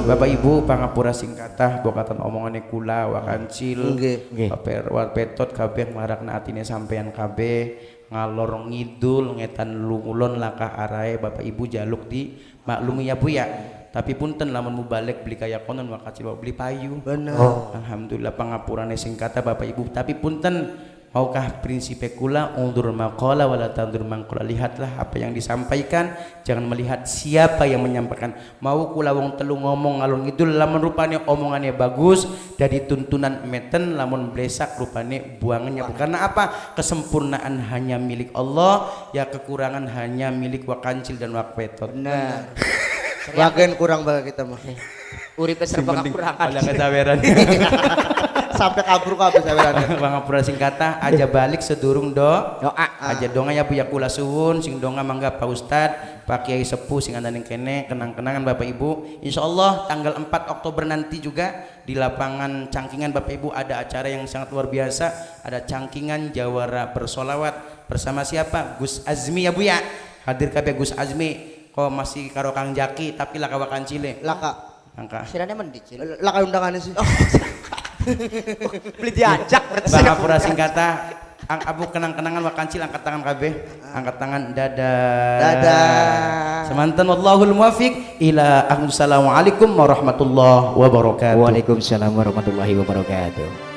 Bapak Ibu pangapura singkatah bokatan omongannya kula wakancil Nggih. petot kabeh marakna atine sampean kabeh ngalor ngidul ngetan lungulon langkah arahe Bapak Ibu jaluk di maklumi ya Bu ya. Tapi punten lamun mubalik beli kaya konon wakacil beli payu. Bener. Alhamdulillah pangapurane singkatah Bapak Ibu. Tapi punten maukah prinsip kula undur maqala wala tandur mangqala. Lihatlah apa yang disampaikan, jangan melihat siapa yang menyampaikan. Mau kula wong telu ngomong ngalor ngidul lamun rupane omongannya bagus dari tuntunan meten lamun blesak rupane buangannya. Karena apa? Kesempurnaan hanya milik Allah, ya kekurangan hanya milik wakancil dan wakpetot. Bener. Bagian kurang banget kita mah. Uripe serba kekurangan. Pada kesaweran. Sampai kabur kabeh sawerannya. Pangapura singkatah aja balik sedurung Doa. aja donga ya puya kula suwun sing donga mangga Pak Ustad Pak Kiai Sepuh sing andaning kene kenang-kenangan Bapak Ibu. Insyaallah tanggal 4 Oktober nanti juga di lapangan Cangkingan Bapak Ibu ada acara yang sangat luar biasa, ada Cangkingan Jawara bersolawat bersama siapa? Gus Azmi ya Bu ya. Hadir kabeh Gus Azmi. Kok masih karo Kang Jaki tapi laka wakan cile. Laka. Angka. Sirane mendicil. Laka undangannya sih. Beli diajak berarti. Pangapura singkatah ang abu kenang-kenangan wakancil angkat tangan kabeh. Angkat tangan dadah. Dadah. Semanten wallahul muwaffiq ila assalamualaikum warahmatullahi wabarakatuh. Waalaikumsalam warahmatullahi wabarakatuh.